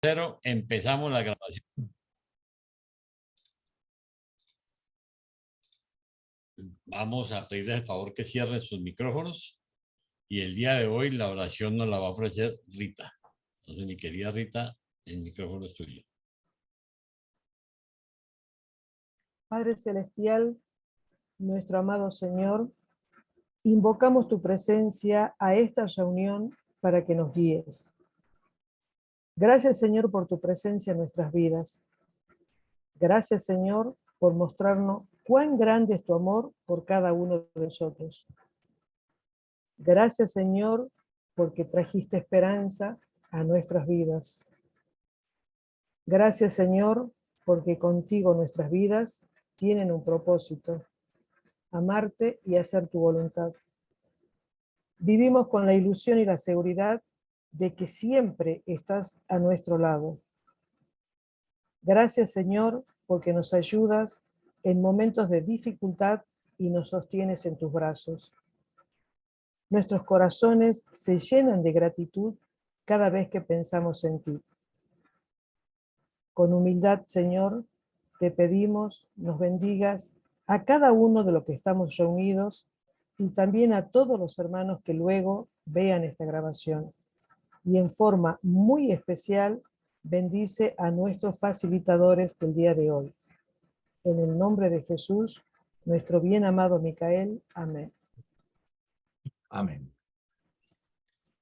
Cero, empezamos la grabación. Vamos a pedirles el favor que cierren sus micrófonos y el día de hoy la oración nos la va a ofrecer Rita. Entonces, mi querida Rita, el micrófono es tuyo. Padre Celestial, nuestro amado Señor, invocamos tu presencia a esta reunión para que nos guíes. Gracias, Señor, por tu presencia en nuestras vidas. Gracias, Señor, por mostrarnos cuán grande es tu amor por cada uno de nosotros. Gracias, Señor, porque trajiste esperanza a nuestras vidas. Gracias, Señor, porque contigo nuestras vidas tienen un propósito: amarte y hacer tu voluntad. Vivimos con la ilusión y la seguridad de que siempre estás a nuestro lado. Gracias, Señor, porque nos ayudas en momentos de dificultad y nos sostienes en tus brazos. Nuestros corazones se llenan de gratitud cada vez que pensamos en ti. Con humildad, Señor, te pedimos nos bendigas a cada uno de los que estamos reunidos y también a todos los hermanos que luego vean esta grabación. Y en forma muy especial, bendice a nuestros facilitadores del día de hoy. En el nombre de Jesús, nuestro bien amado Micael. Amén. Amén.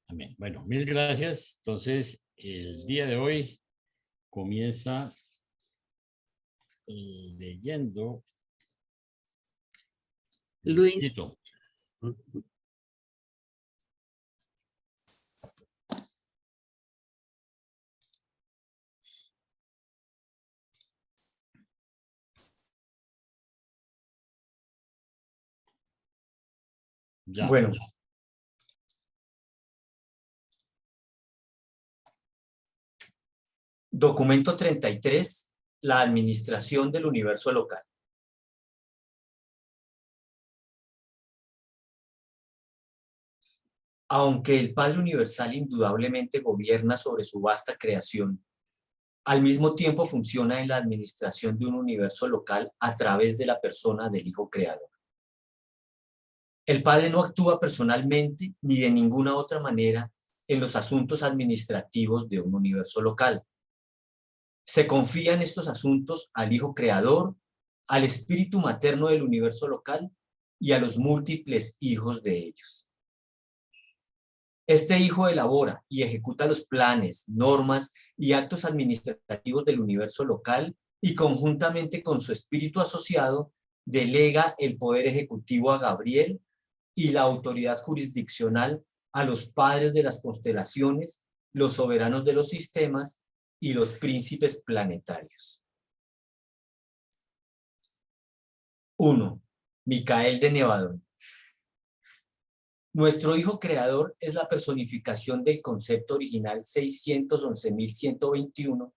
Amén. Bueno, mil gracias. Entonces, el día de hoy comienza leyendo Luis. Tito. Ya. Bueno. Documento 33, la administración del universo local. Aunque el Padre Universal indudablemente gobierna sobre su vasta creación, al mismo tiempo funciona en la administración de un universo local a través de la persona del Hijo Creador. El Padre no actúa personalmente ni de ninguna otra manera en los asuntos administrativos de un universo local. Se confían estos asuntos al Hijo Creador, al espíritu materno del universo local y a los múltiples hijos de ellos. Este hijo elabora y ejecuta los planes, normas y actos administrativos del universo local y conjuntamente con su espíritu asociado delega el poder ejecutivo a Gabriel y la autoridad jurisdiccional a los padres de las constelaciones, los soberanos de los sistemas y los príncipes planetarios. 1. Micael de Nevadón. Nuestro Hijo Creador es la personificación del concepto original 611.121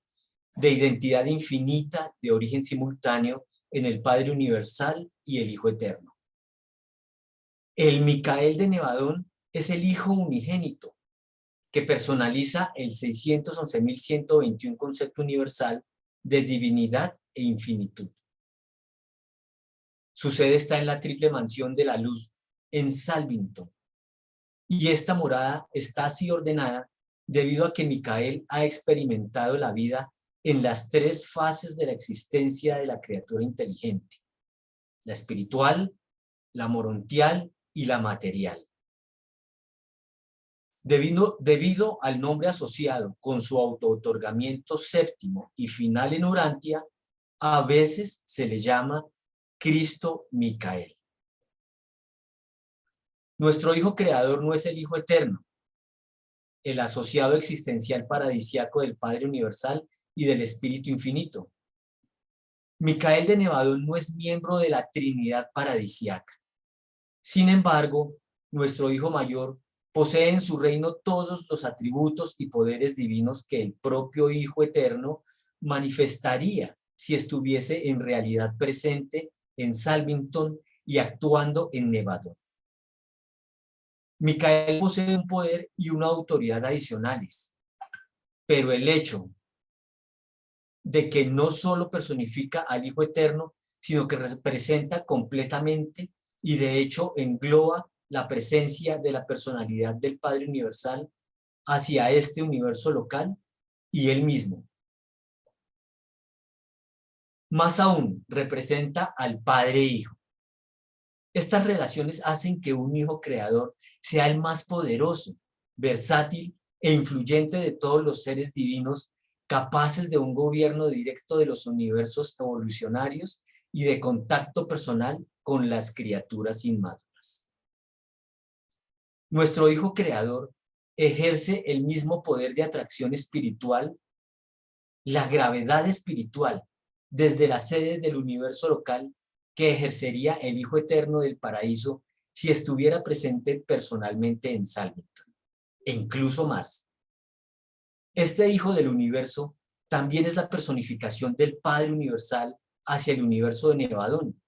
de identidad infinita de origen simultáneo en el Padre Universal y el Hijo Eterno. El Micael de Nevadón es el Hijo unigénito que personaliza el 611.121 concepto universal de divinidad e infinitud. Su sede está en la triple mansión de la luz en Salvington. Y esta morada está así ordenada debido a que Micael ha experimentado la vida en las tres fases de la existencia de la criatura inteligente: la espiritual, la morontial y la material. Debido al nombre asociado con su auto-otorgamiento séptimo y final en Urantia, a veces se le llama Cristo Micael. Nuestro Hijo Creador no es el Hijo Eterno, el asociado existencial paradisiaco del Padre Universal y del Espíritu Infinito. Micael de Nevadón no es miembro de la Trinidad paradisiaca. Sin embargo, nuestro Hijo Mayor posee en su reino todos los atributos y poderes divinos que el propio Hijo Eterno manifestaría si estuviese en realidad presente en Salvington y actuando en Nevadón. Micael posee un poder y una autoridad adicionales, pero el hecho de que no solo personifica al Hijo Eterno, sino que representa completamente y de hecho engloba la presencia de la personalidad del Padre Universal hacia este universo local y él mismo. Más aún, representa al Padre e Hijo. Estas relaciones hacen que un Hijo Creador sea el más poderoso, versátil e influyente de todos los seres divinos, capaces de un gobierno directo de los universos evolucionarios y de contacto personal con las criaturas inmaduras. Nuestro Hijo Creador ejerce el mismo poder de atracción espiritual, la gravedad espiritual, desde la sede del universo local que ejercería el Hijo Eterno del Paraíso si estuviera presente personalmente en Salmington, e incluso más. Este Hijo del Universo también es la personificación del Padre Universal hacia el universo de Nevadón.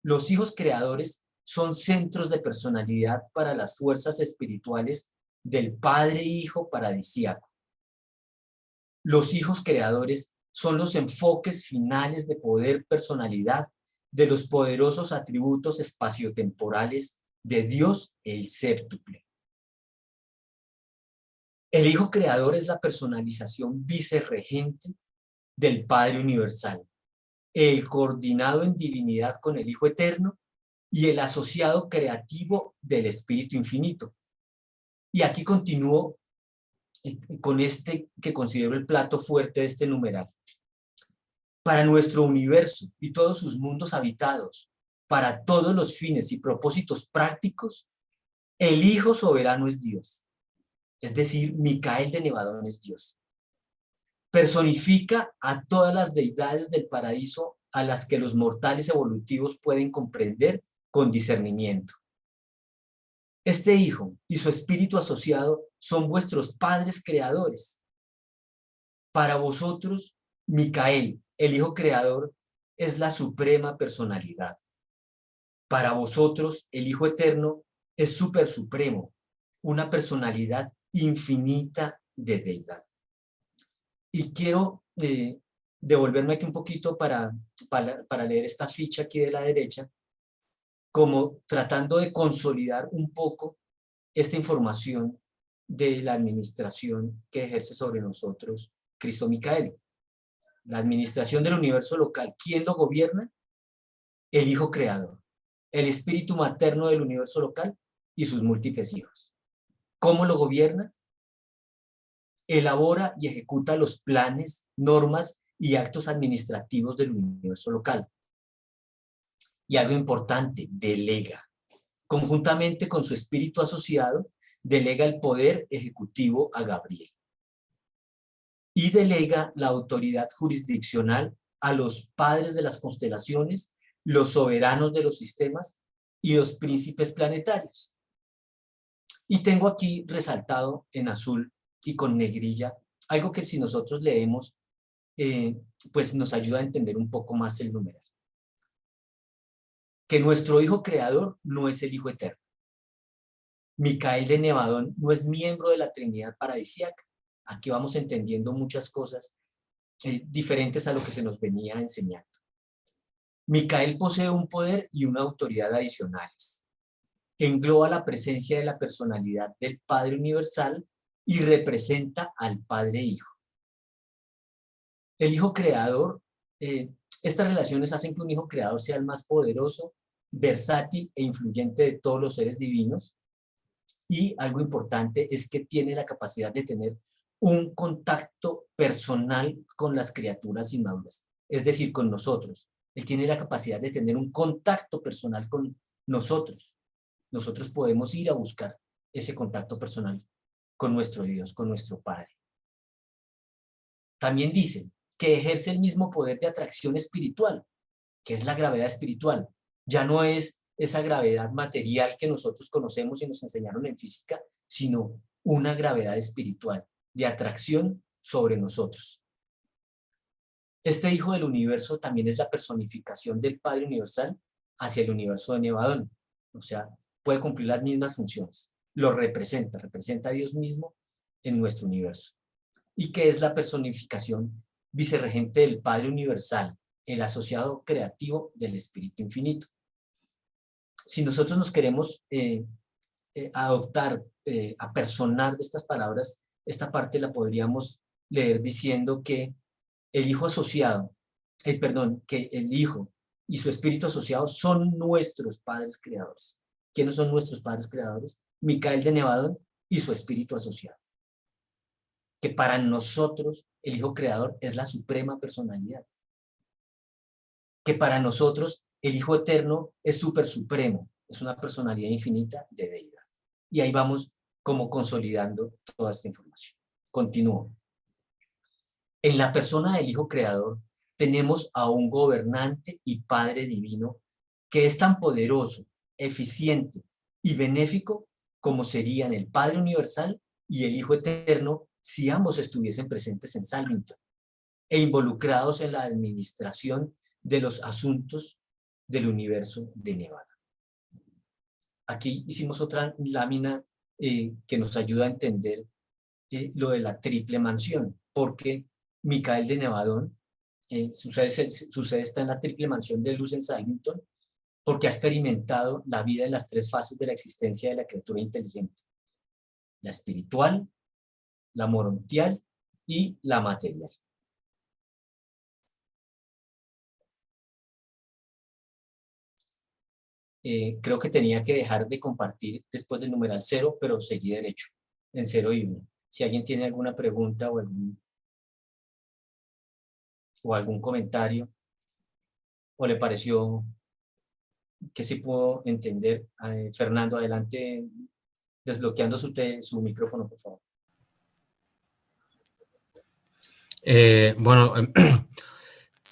Los hijos creadores son centros de personalidad para las fuerzas espirituales del Padre Hijo paradisíaco. Los hijos creadores son los enfoques finales de poder personalidad de los poderosos atributos espaciotemporales de Dios el séptuple. El Hijo Creador es la personalización vicerregente del Padre Universal, el coordinado en divinidad con el Hijo Eterno y el asociado creativo del Espíritu Infinito. Y aquí continúo con este que considero el plato fuerte de este numeral. Para nuestro universo y todos sus mundos habitados, para todos los fines y propósitos prácticos, el Hijo Soberano es Dios. Es decir, Micael de Nevadón es Dios. Personifica a todas las deidades del paraíso a las que los mortales evolutivos pueden comprender con discernimiento. Este Hijo y su espíritu asociado son vuestros padres creadores. Para vosotros, Micael, el Hijo Creador, es la suprema personalidad. Para vosotros, el Hijo Eterno es súper supremo, una personalidad infinita de deidad. Y quiero devolverme aquí un poquito para leer esta ficha aquí de la derecha, como tratando de consolidar un poco esta información de la administración que ejerce sobre nosotros Cristo Micael. La administración del universo local, ¿quién lo gobierna? El Hijo Creador, el espíritu materno del universo local y sus múltiples hijos. ¿Cómo lo gobierna? Elabora y ejecuta los planes, normas y actos administrativos del universo local. Y algo importante, delega. Conjuntamente con su espíritu asociado, delega el poder ejecutivo a Gabriel. Y delega la autoridad jurisdiccional a los padres de las constelaciones, los soberanos de los sistemas y los príncipes planetarios. Y tengo aquí resaltado en azul y con negrilla algo que si nosotros leemos, pues nos ayuda a entender un poco más el numeral. Que nuestro Hijo Creador no es el Hijo Eterno. Micael de Nevadón no es miembro de la Trinidad paradisíaca. Aquí vamos entendiendo muchas cosas diferentes a lo que se nos venía enseñando. Micael posee un poder y una autoridad adicionales. Engloba la presencia de la personalidad del Padre Universal y representa al Padre Hijo. El Hijo Creador, estas relaciones hacen que un Hijo Creador sea el más poderoso, versátil e influyente de todos los seres divinos. Y algo importante es que tiene la capacidad de tener un contacto personal con las criaturas inmaduras, es decir, con nosotros. Él tiene la capacidad de tener un contacto personal con nosotros. Nosotros podemos ir a buscar ese contacto personal con nuestro Dios, con nuestro Padre. También dice que ejerce el mismo poder de atracción espiritual, que es la gravedad espiritual. Ya no es esa gravedad material que nosotros conocemos y nos enseñaron en física, sino una gravedad espiritual de atracción sobre nosotros. Este Hijo del Universo también es la personificación del Padre Universal hacia el universo de Nevadón. O sea, puede cumplir las mismas funciones. Lo representa a Dios mismo en nuestro universo. Y que es la personificación vicerregente del Padre Universal, el asociado creativo del Espíritu Infinito. Si nosotros nos queremos adoptar, apersonar de estas palabras, esta parte la podríamos leer diciendo que el Hijo asociado, que el Hijo y su Espíritu asociado son nuestros padres creadores. ¿Quiénes son nuestros padres creadores? Micael de Nevadón y su Espíritu asociado. Que para nosotros el Hijo creador es la suprema personalidad. Que para nosotros el Hijo eterno es súper supremo, es una personalidad infinita de deidad. Y ahí vamos como consolidando toda esta información. Continúo. En la persona del Hijo creador tenemos a un gobernante y Padre divino que es tan poderoso, eficiente y benéfico como serían el Padre universal y el Hijo eterno si ambos estuviesen presentes en Salvington e involucrados en la administración de los asuntos del universo de Nevada. Aquí hicimos otra lámina que nos ayuda a entender lo de la triple mansión, porque Micael de Nevadón sucede está en la triple mansión de luz en Salvington, porque ha experimentado la vida en las tres fases de la existencia de la criatura inteligente: la espiritual, la morontial y la material. Creo que tenía que dejar de compartir después del numeral 0, pero seguí derecho, en 0 y 1. Si alguien tiene alguna pregunta o algún comentario, o le pareció que sí puedo entender. Fernando, adelante, desbloqueando su micrófono, por favor. Bueno,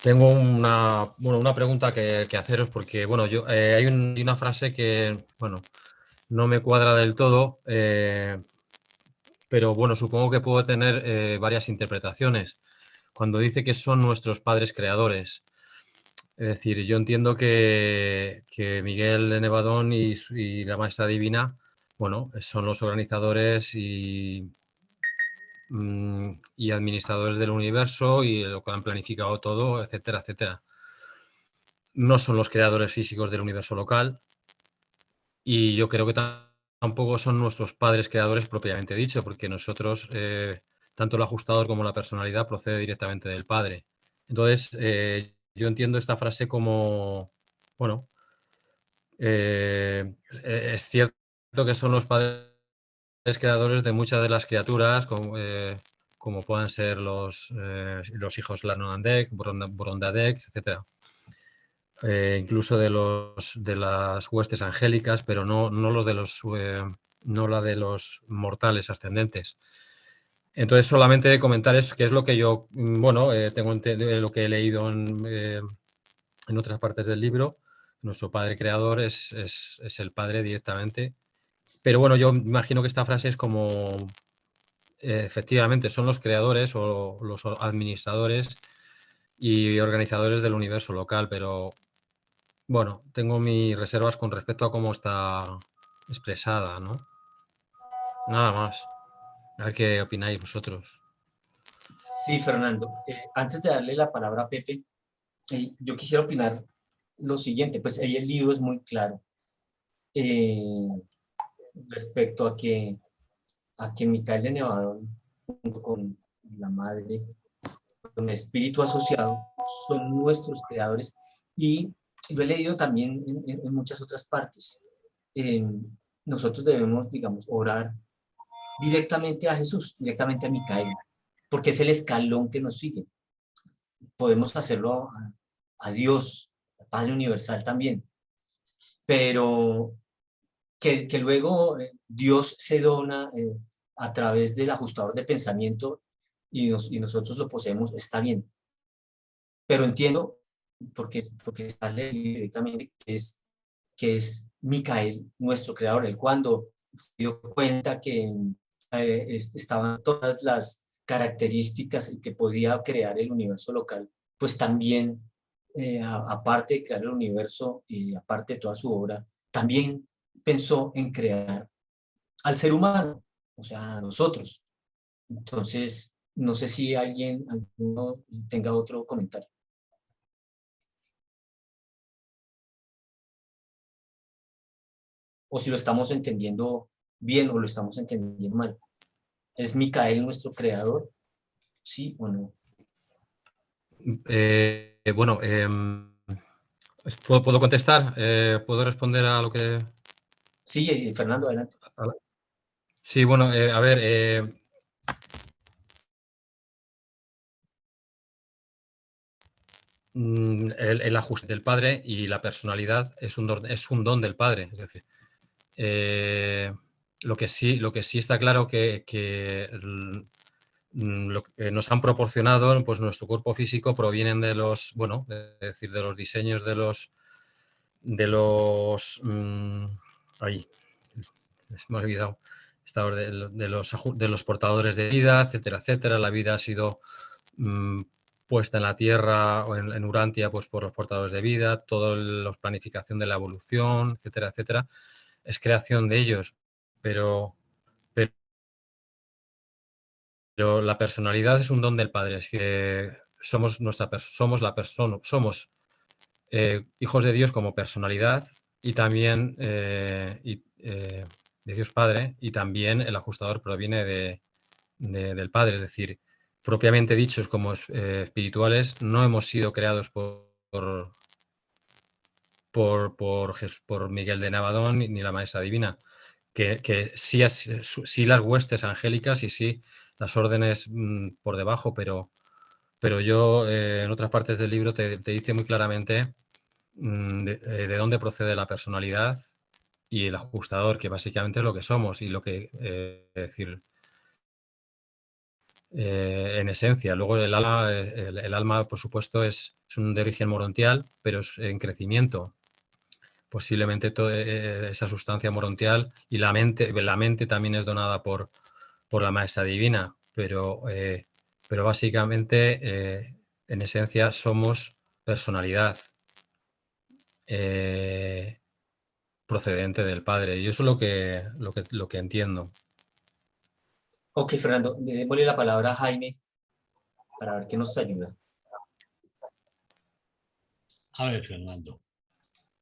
tengo una pregunta que haceros, porque bueno, hay una frase que bueno, no me cuadra del todo, pero bueno, supongo que puedo tener varias interpretaciones. Cuando dice que son nuestros padres creadores, es decir, yo entiendo que Miguel de Nevadón y la Maestra Divina, bueno, son los organizadores y administradores del universo y lo que han planificado todo, etcétera, etcétera. No son los creadores físicos del universo local y yo creo que tampoco son nuestros padres creadores propiamente dicho, porque nosotros, tanto el ajustador como la personalidad procede directamente del Padre. Entonces, yo entiendo esta frase como, bueno, es cierto que son los padres creadores de muchas de las criaturas, como puedan ser los hijos Lanonandek, Borondadek, etc. Incluso de las huestes angélicas, pero no la de los mortales ascendentes. Entonces, solamente comentar que es lo que yo, bueno, tengo lo que he leído en otras partes del libro. Nuestro padre creador es el padre directamente. Pero bueno, yo imagino que esta frase es como, efectivamente, son los creadores o los administradores y organizadores del universo local, pero bueno, tengo mis reservas con respecto a cómo está expresada, ¿no? Nada más. A ver qué opináis vosotros. Sí, Fernando. Antes de darle la palabra a Pepe, yo quisiera opinar lo siguiente. Pues ahí el libro es muy claro respecto a que Micael de Nevadón, junto con la madre, con el espíritu asociado, son nuestros creadores. Y lo he leído también en muchas otras partes. Nosotros debemos, digamos, orar directamente a Jesús, directamente a Micael, porque es el escalón que nos sigue. Podemos hacerlo a Dios, al Padre Universal también, pero que luego Dios se dona a través del ajustador de pensamiento y nosotros lo poseemos, está bien. Pero entiendo, porque sale directamente, que es Micael, nuestro creador. Él cuando se dio cuenta que estaban todas las características que podía crear el universo local, pues también, aparte de crear el universo y aparte de toda su obra, también pensó en crear al ser humano, o sea, a nosotros. Entonces, No sé si alguno tenga otro comentario. O si lo estamos entendiendo bien o lo estamos entendiendo mal. ¿Es Micael nuestro creador? ¿Sí o no? Bueno, ¿puedo contestar? ¿Puedo responder a lo que...? Sí, Fernando, adelante. Sí, bueno, a ver, el ajuste del padre y la personalidad es un don del padre. Es decir, lo que sí está claro que lo que nos han proporcionado, pues nuestro cuerpo físico provienen de los, bueno, es decir, de los diseños de los ahí, me he olvidado, de los portadores de vida, etcétera, etcétera. La vida ha sido puesta en la Tierra o en Urantia, pues por los portadores de vida, toda la planificación de la evolución, etcétera, etcétera, es creación de ellos, pero la personalidad es un don del Padre. Es que somos hijos de Dios como personalidad y también de Dios Padre, y también el ajustador proviene del Padre. Es decir, propiamente dichos como espirituales, no hemos sido creados por Miguel de Navadón ni la Maestra Divina, que sí las huestes angélicas y sí las órdenes por debajo, pero yo en otras partes del libro te dice muy claramente de dónde procede la personalidad y el ajustador, que básicamente es lo que somos y lo que, decir, en esencia. Luego el alma, por supuesto, es un de origen morontial, pero es en crecimiento. Posiblemente toda esa sustancia morontial y la mente también es donada por la Maestra Divina, pero básicamente, en esencia, somos personalidad procedente del Padre. Yo eso es lo que entiendo. Ok, Fernando, démosle la palabra a Jaime para ver qué nos ayuda. A ver, Fernando.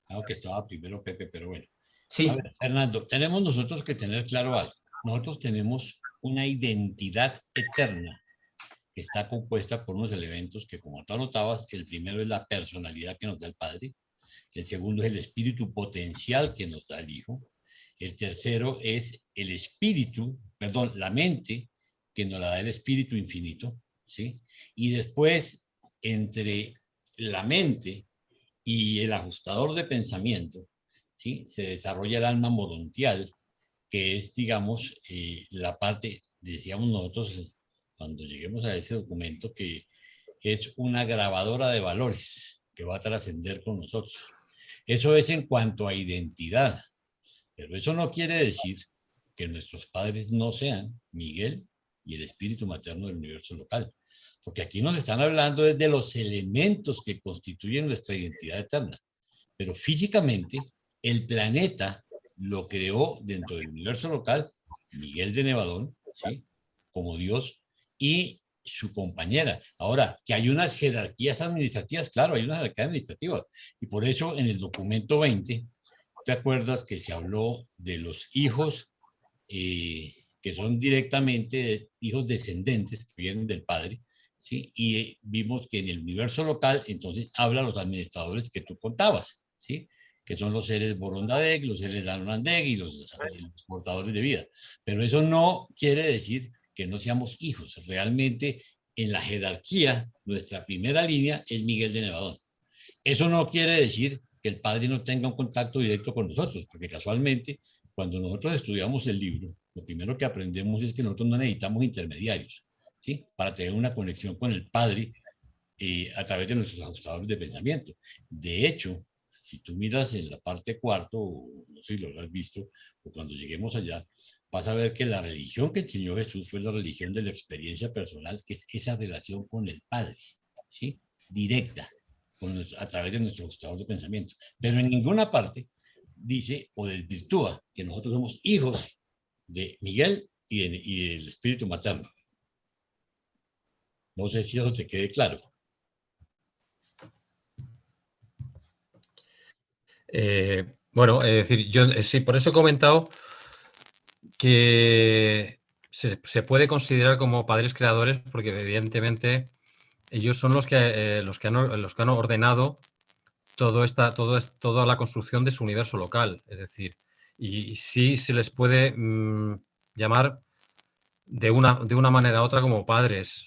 Claro que estaba primero Pepe, pero bueno. A Sí, ver, Fernando, tenemos nosotros que tener claro algo. Nosotros tenemos una identidad eterna que está compuesta por unos elementos que, como tú anotabas, el primero es la personalidad que nos da el Padre, el segundo es el espíritu potencial que nos da el Hijo, el tercero es el espíritu, perdón, la mente que nos la da el espíritu infinito, ¿sí? Y después, entre la mente y el ajustador de pensamiento, ¿sí? Se desarrolla el alma morontial, que es, digamos, la parte, decíamos nosotros cuando lleguemos a ese documento, que es una grabadora de valores que va a trascender con nosotros. Eso es en cuanto a identidad, pero eso no quiere decir que nuestros padres no sean Miguel y el espíritu materno del universo local, porque aquí nos están hablando de los elementos que constituyen nuestra identidad eterna, pero físicamente el planeta lo creó dentro del universo local Miguel de Nevadón, ¿sí? Como Dios, y su compañera. Ahora, que hay unas jerarquías administrativas, claro, hay unas jerarquías administrativas, y por eso en el documento 20, ¿te acuerdas que se habló de los hijos que son directamente hijos descendentes que vienen del padre? ¿Sí? Y vimos que en el universo local, entonces habla los administradores que tú contabas, ¿sí? Que son los seres Borondadec, los seres Lanondadec y los portadores de vida. Pero eso no quiere decir que no seamos hijos. Realmente, en la jerarquía, nuestra primera línea es Miguel de Nevadón. Eso no quiere decir que el padre no tenga un contacto directo con nosotros, porque casualmente, cuando nosotros estudiamos el libro, lo primero que aprendemos es que nosotros no necesitamos intermediarios, ¿sí? Para tener una conexión con el padre a través de nuestros ajustadores de pensamiento. De hecho, si tú miras en la parte cuarto, no sé si lo has visto, o cuando lleguemos allá, vas a ver que la religión que enseñó Jesús fue la religión de la experiencia personal, que es esa relación con el Padre, ¿sí? Directa, a través de nuestro ajustador de pensamiento. Pero en ninguna parte dice o desvirtúa que nosotros somos hijos de Miguel y del espíritu materno. No sé si eso te quede claro. Bueno, es decir, yo sí, por eso he comentado que se puede considerar como padres creadores, porque evidentemente ellos son los que han ordenado toda la construcción de su universo local. Es decir, y sí se les puede llamar de una manera u otra como padres,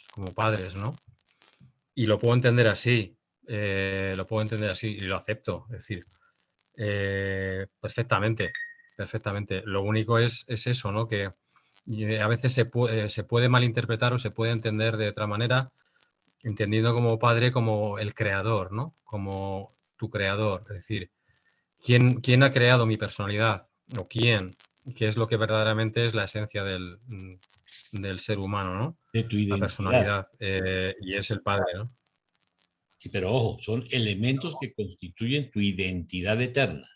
¿no? Y lo puedo entender así, y lo acepto. Es decir, perfectamente. Lo único es eso, ¿no? Que a veces se puede malinterpretar o se puede entender de otra manera, entendiendo como padre como el creador, ¿no? Como tu creador. Es decir, ¿quién ha creado mi personalidad? ¿O quién? ¿Qué es lo que verdaderamente es la esencia del ser humano, ¿no? De tu La identidad. personalidad. Y es el padre, ¿no? Sí, pero ojo, son elementos que constituyen tu identidad eterna.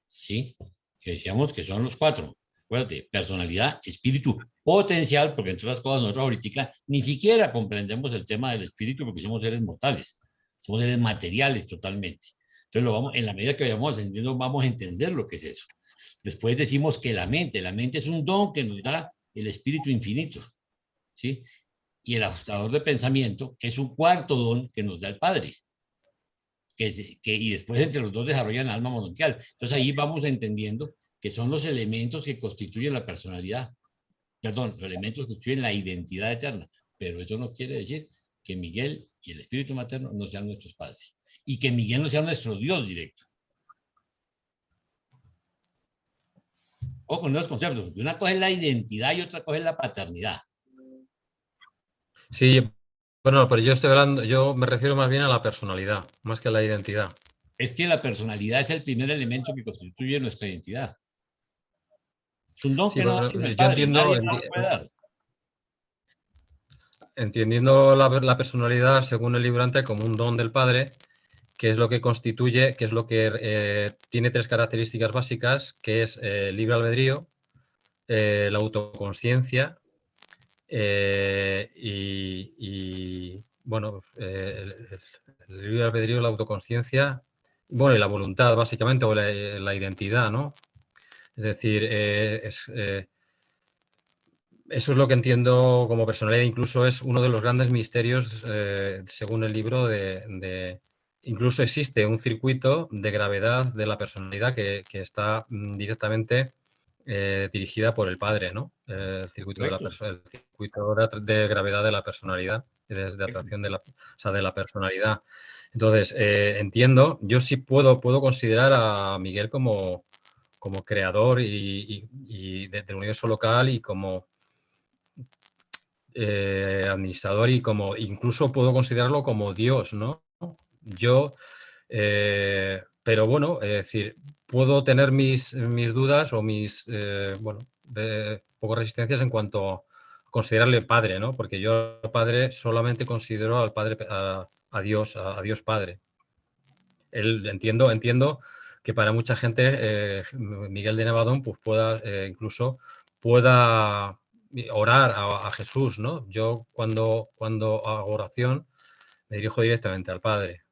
¿Sí? Que decíamos que son los 4. Acuérdate, personalidad, espíritu, potencial, porque entre otras cosas nosotros ahorita ni siquiera comprendemos el tema del espíritu porque somos seres mortales, somos seres materiales totalmente. Entonces, en la medida que vayamos ascendiendo, vamos a entender lo que es eso. Después decimos que la mente es un don que nos da el espíritu infinito, ¿sí? Y el ajustador de pensamiento es un cuarto don que nos da el Padre. Y después entre los dos desarrollan el alma monoquial. Entonces ahí vamos entendiendo que son los elementos que constituyen la personalidad, perdón, los elementos que constituyen la identidad eterna. Pero eso no quiere decir que Miguel y el espíritu materno no sean nuestros padres y que Miguel no sea nuestro Dios directo. O con dos conceptos, porque una cosa es la identidad y otra cosa es la paternidad. Sí, bueno, pero yo me refiero más bien a la personalidad, más que a la identidad. Es que la personalidad es el primer elemento que constituye nuestra identidad. Es un don Sí, que no da pero sino el yo Padre, nadie nos lo puede dar. entendiendo la personalidad, según el librante, como un don del Padre, que es lo que constituye, que es lo que tiene 3 características básicas, que es el libre albedrío, la autoconsciencia bueno, el libre albedrío, la autoconsciencia, bueno, y la voluntad, básicamente, o la identidad, ¿no? Es decir, eso es lo que entiendo como personalidad. Incluso es uno de los grandes misterios, según el libro, incluso existe un circuito de gravedad de la personalidad que está directamente dirigida por el padre, ¿no? El circuito, Correcto. el circuito de gravedad de la personalidad, de atracción de la personalidad. Entonces, entiendo, yo sí puedo considerar a Miguel como creador del universo local y como administrador, y como incluso puedo considerarlo como Dios, ¿no? Yo, pero bueno, es decir, puedo tener mis dudas o poco resistencias en cuanto a considerarle padre, ¿no? Porque yo padre solamente considero al padre, a Dios Padre. Entiendo que para mucha gente Miguel de Nevadón pues incluso pueda orar a Jesús, ¿no? Yo cuando hago oración me dirijo directamente al Padre.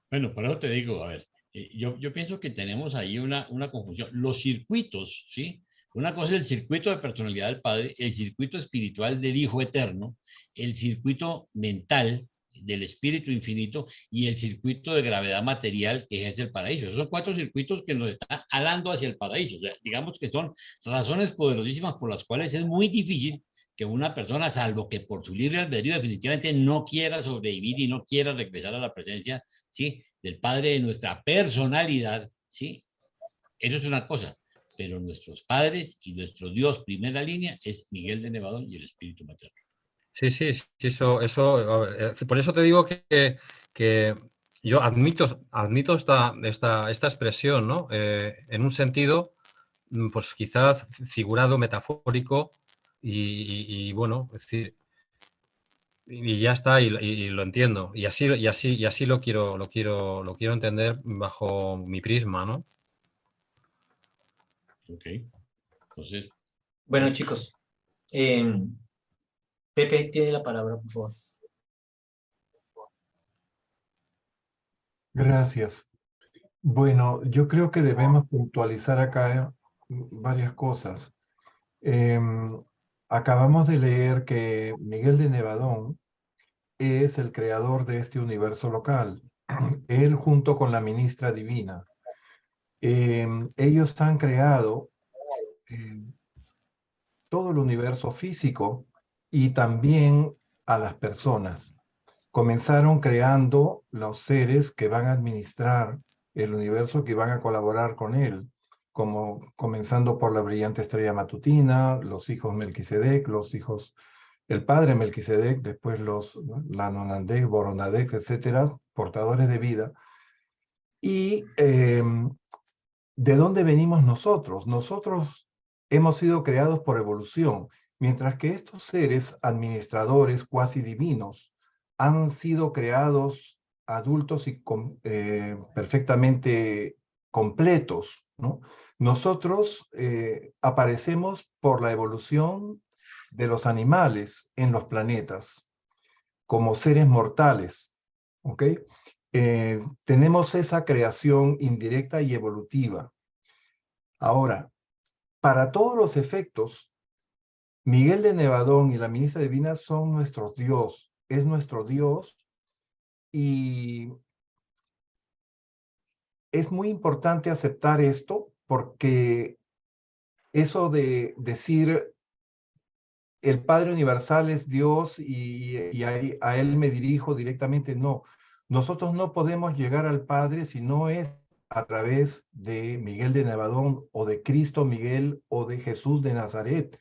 Bueno, por eso te digo, a ver, yo pienso que tenemos ahí una confusión. Los circuitos, ¿sí? Una cosa es el circuito de personalidad del Padre, el circuito espiritual del Hijo Eterno, el circuito mental del Espíritu Infinito y el circuito de gravedad material que es el paraíso. Esos son 4 circuitos que nos están alando hacia el paraíso. O sea, digamos que son razones poderosísimas por las cuales es muy difícil que una persona, salvo que por su libre albedrío definitivamente no quiera sobrevivir y no quiera regresar a la presencia, ¿sí? Del Padre de nuestra personalidad, ¿sí? Eso es una cosa, pero nuestros padres y nuestro Dios primera línea es Miguel de Nevadón y el Espíritu Materno. Sí, eso a ver, por eso te digo que yo admito esta expresión, ¿no? En un sentido, pues quizás figurado, metafórico, y bueno, es decir, y ya está, y lo entiendo. Y así lo quiero entender bajo mi prisma, ¿no? Ok. Entonces, Bueno, chicos, Pepe tiene la palabra, por favor. Gracias. Bueno, yo creo que debemos puntualizar acá varias cosas. Acabamos de leer que Miguel de Nevadón es el creador de este universo local. Él junto con la ministra divina. Ellos han creado todo el universo físico y también a las personas. Comenzaron creando los seres que van a administrar el universo, que van a colaborar con él, como comenzando por la brillante estrella matutina, los hijos Melquisedec, el padre Melquisedec, después los Lanonandek, Boronadek, etcétera, portadores de vida. Y ¿de dónde venimos nosotros? Nosotros hemos sido creados por evolución, mientras que estos seres administradores cuasi divinos han sido creados adultos y perfectamente completos, ¿no? Nosotros aparecemos por la evolución de los animales en los planetas, como seres mortales, ¿ok? Tenemos esa creación indirecta y evolutiva. Ahora, para todos los efectos, Miguel de Nevadón y la ministra divina son nuestros Dios, es nuestro Dios, y es muy importante aceptar esto porque eso de decir el Padre Universal es Dios y a Él me dirijo directamente, no. Nosotros no podemos llegar al Padre si no es a través de Miguel de Nevadón o de Cristo Miguel o de Jesús de Nazaret,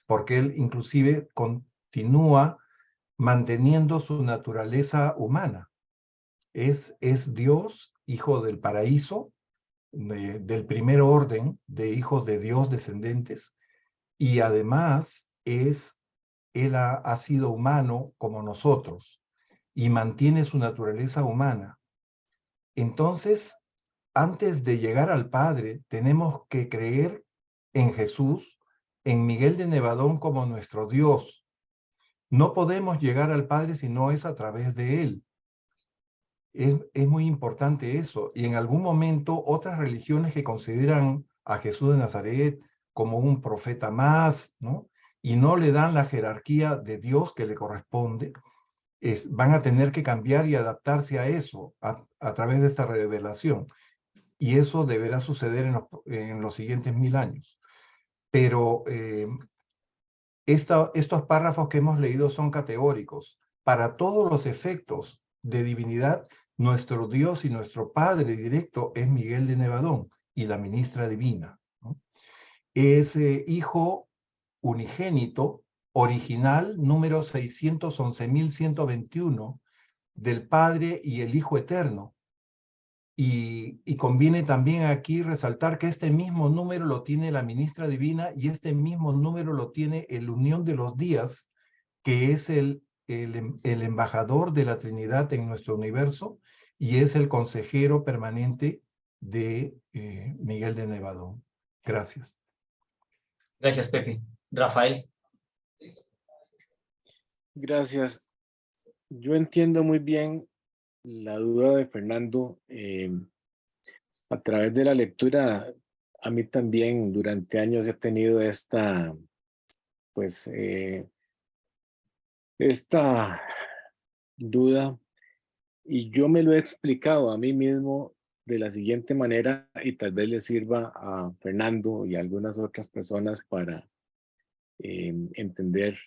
porque Él inclusive continúa manteniendo su naturaleza humana. Es Dios, hijo del paraíso, del primer orden de hijos de Dios descendentes, y además Él ha sido humano como nosotros y mantiene su naturaleza humana. Entonces, antes de llegar al Padre, tenemos que creer en Jesús, en Miguel de Nevadón como nuestro Dios. No podemos llegar al Padre si no es a través de Él. Es muy importante eso. Y en algún momento otras religiones que consideran a Jesús de Nazaret como un profeta más, ¿no? Y no le dan la jerarquía de Dios que le corresponde, van a tener que cambiar y adaptarse a eso a través de esta revelación. Y eso deberá suceder en los siguientes 1000 años. Pero estos párrafos que hemos leído son categóricos. Para todos los efectos de divinidad, nuestro Dios y nuestro Padre directo es Miguel de Nevadón y la ministra divina, ¿no? Es hijo unigénito, original, número 611.121, del Padre y el Hijo Eterno. Y conviene también aquí resaltar que este mismo número lo tiene la ministra divina y este mismo número lo tiene el Unión de los Días, que es el embajador de la Trinidad en nuestro universo y es el consejero permanente de Miguel de Nevadón. Gracias. Gracias, Pepe. Rafael. Gracias. Yo entiendo muy bien la duda de Fernando. A través de la lectura, a mí también durante años he tenido esta duda, y yo me lo he explicado a mí mismo de la siguiente manera, y tal vez le sirva a Fernando y a algunas otras personas para entender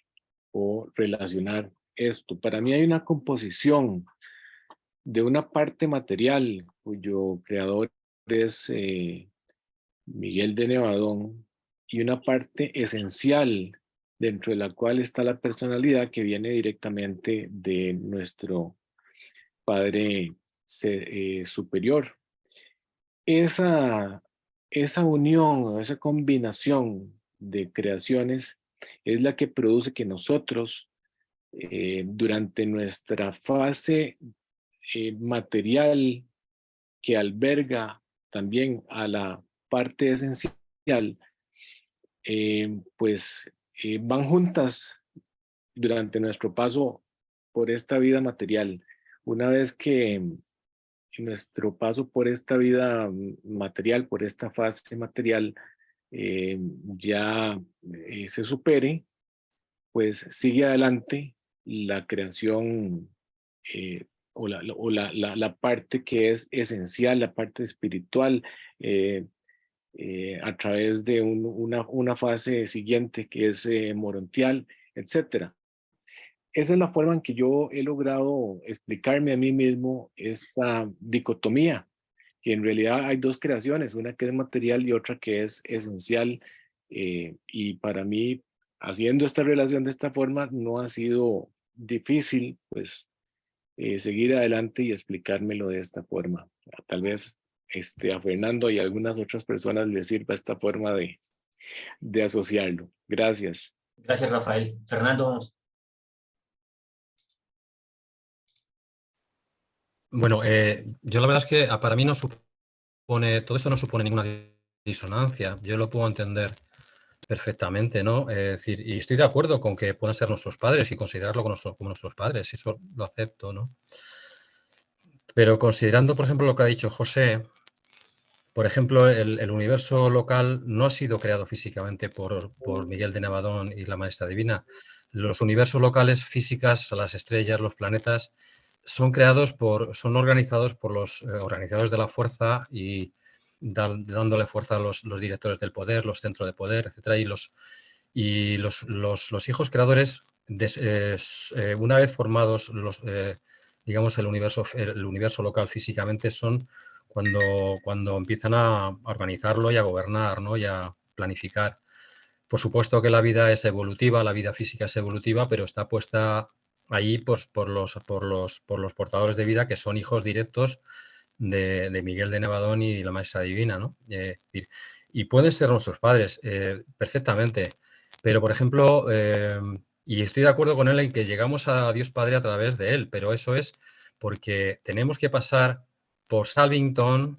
o relacionar esto. Para mí hay una composición de una parte material cuyo creador es Miguel de Nevadón, y una parte esencial dentro de la cual está la personalidad que viene directamente de nuestro Padre superior. Esa unión, esa combinación de creaciones es la que produce que nosotros durante nuestra fase material, que alberga también a la parte esencial, van juntas durante nuestro paso por esta vida material. Una vez que nuestro paso por esta vida material, por esta fase material, ya se supere, pues sigue adelante la creación la parte que es esencial, la parte espiritual, a través de una fase siguiente que es morontial, etc. Esa es la forma en que yo he logrado explicarme a mí mismo esta dicotomía, que en realidad hay dos creaciones, una que es material y otra que es esencial. Y para mí, haciendo esta relación de esta forma, no ha sido difícil, pues, seguir adelante y explicármelo de esta forma. Tal vez a Fernando y a algunas otras personas les sirva esta forma de asociarlo. Gracias. Gracias, Rafael. Fernando, vamos. Bueno, yo la verdad es que para mí todo esto no supone ninguna disonancia. Yo lo puedo entender perfectamente, ¿no? Es decir, y estoy de acuerdo con que puedan ser nuestros padres y considerarlo como nuestros padres, eso lo acepto, ¿no? Pero considerando, por ejemplo, lo que ha dicho José, por ejemplo, el universo local no ha sido creado físicamente por Miguel de Navadón y la Maestra Divina. Los universos locales físicas, las estrellas, los planetas, son organizados por los organizadores de la fuerza y dándole fuerza a los directores del poder, los centros de poder, etc. Y los hijos creadores, una vez formados digamos, el universo local físicamente, son cuando empiezan a organizarlo y a gobernar, ¿no? Y a planificar. Por supuesto que la vida es evolutiva, la vida física es evolutiva, pero está puesta allí pues, por los portadores de vida que son hijos directos de Miguel de Navadón y la Maestra Divina, ¿no? Y pueden ser nuestros padres, perfectamente. Pero, por ejemplo, y estoy de acuerdo con él en que llegamos a Dios Padre a través de él, pero eso es porque tenemos que pasar por Salvington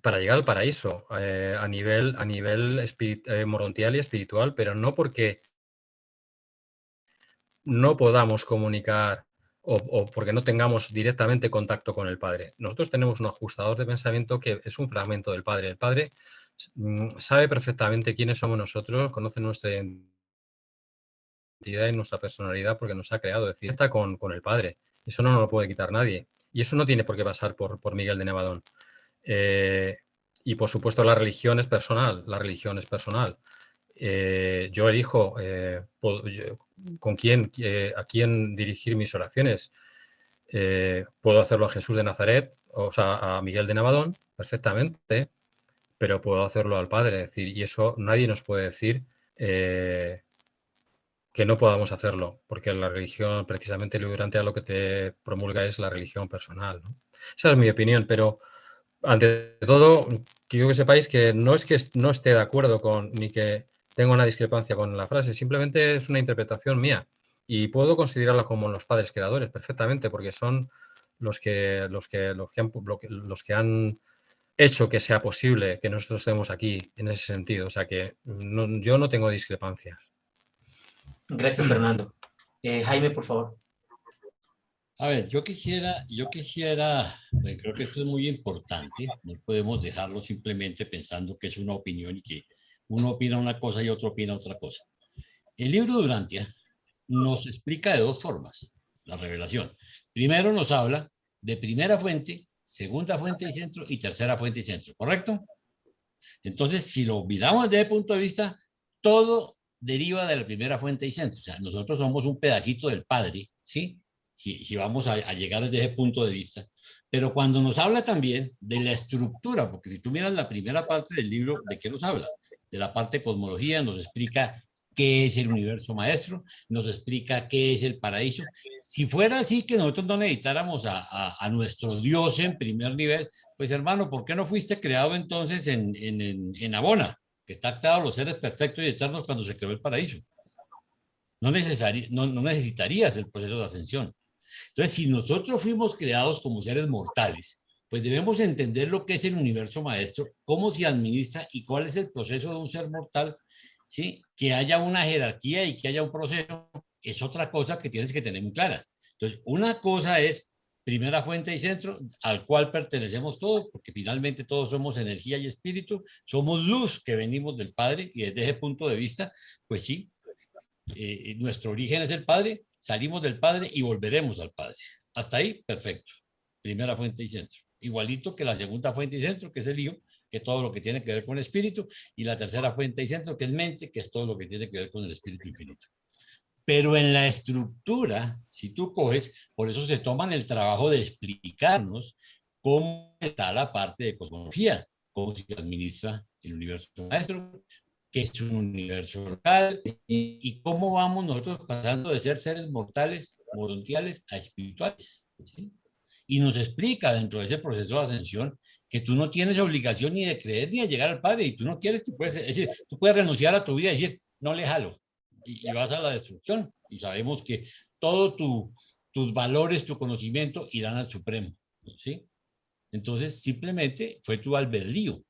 para llegar al paraíso a nivel morontial y espiritual, pero no porque no podamos comunicar o porque no tengamos directamente contacto con el Padre. Nosotros tenemos un ajustador de pensamiento que es un fragmento del Padre. El Padre sabe perfectamente quiénes somos nosotros, conoce nuestra identidad y nuestra personalidad porque nos ha creado. Es decir, está con el Padre. Eso no nos lo puede quitar nadie. Y eso no tiene por qué pasar por Miguel de Navadón. Y por supuesto la religión es personal. La religión es personal. Yo elijo a quién dirigir mis oraciones. Puedo hacerlo a Jesús de Nazaret, o sea, a Miguel de Navadón, perfectamente, pero puedo hacerlo al Padre. Es decir, y eso nadie nos puede decir que no podamos hacerlo, porque la religión, precisamente, durante a lo que te promulga es la religión personal, ¿no? Esa es mi opinión, pero ante todo, quiero que sepáis que no es que no esté de acuerdo ni que tenga una discrepancia con la frase, simplemente es una interpretación mía y puedo considerarla como los padres creadores perfectamente, porque son los que han hecho que sea posible que nosotros estemos aquí en ese sentido. O sea que yo no tengo discrepancias. Gracias, Fernando. Jaime, por favor. A ver, yo quisiera, creo que esto es muy importante, no podemos dejarlo simplemente pensando que es una opinión y que uno opina una cosa y otro opina otra cosa. El libro de Urantia nos explica de dos formas la revelación. Primero nos habla de primera fuente, segunda fuente y centro y tercera fuente y centro, ¿correcto? Entonces, si lo miramos desde el punto de vista, todo deriva de la primera fuente y centro. O sea, nosotros somos un pedacito del Padre, ¿sí? Si vamos a llegar desde ese punto de vista. Pero cuando nos habla también de la estructura, porque si tú miras la primera parte del libro, ¿de qué nos habla? De la parte de cosmología, nos explica qué es el universo maestro, nos explica qué es el paraíso. Si fuera así que nosotros no necesitáramos a nuestro Dios en primer nivel, pues hermano, ¿por qué no fuiste creado entonces en Abona, que está creado los seres perfectos y eternos cuando se creó el paraíso? No necesitarías el proceso de ascensión. Entonces, si nosotros fuimos creados como seres mortales, pues debemos entender lo que es el universo maestro, cómo se administra y cuál es el proceso de un ser mortal, ¿sí? Que haya una jerarquía y que haya un proceso es otra cosa que tienes que tener muy clara. Entonces, una cosa es primera fuente y centro, al cual pertenecemos todos, porque finalmente todos somos energía y espíritu, somos luz que venimos del Padre, y desde ese punto de vista, pues sí, nuestro origen es el Padre, salimos del Padre y volveremos al Padre. Hasta ahí, perfecto. Primera fuente y centro. Igualito que la segunda fuente y centro, que es el Hijo, que es todo lo que tiene que ver con el espíritu, y la tercera fuente y centro, que es mente, que es todo lo que tiene que ver con el espíritu infinito. Pero en la estructura, si tú coges, por eso se toman el trabajo de explicarnos cómo está la parte de cosmología, cómo se administra el universo maestro, qué es un universo local y cómo vamos nosotros pasando de ser seres mortales, morontiales, a espirituales. ¿Sí? Y nos explica dentro de ese proceso de ascensión que tú no tienes obligación ni de creer ni de llegar al Padre, y tú no quieres, tú puedes, es decir, tú puedes renunciar a tu vida y decir, no le jalo, y vas a la destrucción. Y sabemos que todo tus valores, tu conocimiento irán al Supremo. ¿Sí? Entonces, simplemente fue tu albedrío.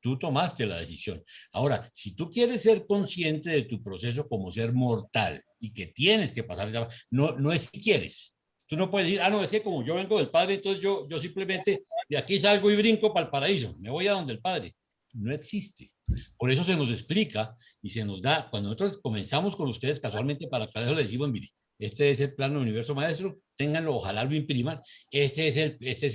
Tú tomaste la decisión. Ahora, si tú quieres ser consciente de tu proceso como ser mortal y que tienes que pasar, no es si quieres. Tú no puedes decir, no, es que como yo vengo del Padre, entonces yo simplemente de aquí salgo y brinco para el paraíso. Me voy a donde el Padre. No existe. Por eso se nos explica y se nos da, cuando nosotros comenzamos con ustedes casualmente para acá, eso les decimos, mire, este es el plano del universo maestro, ténganlo, ojalá lo impriman. Este es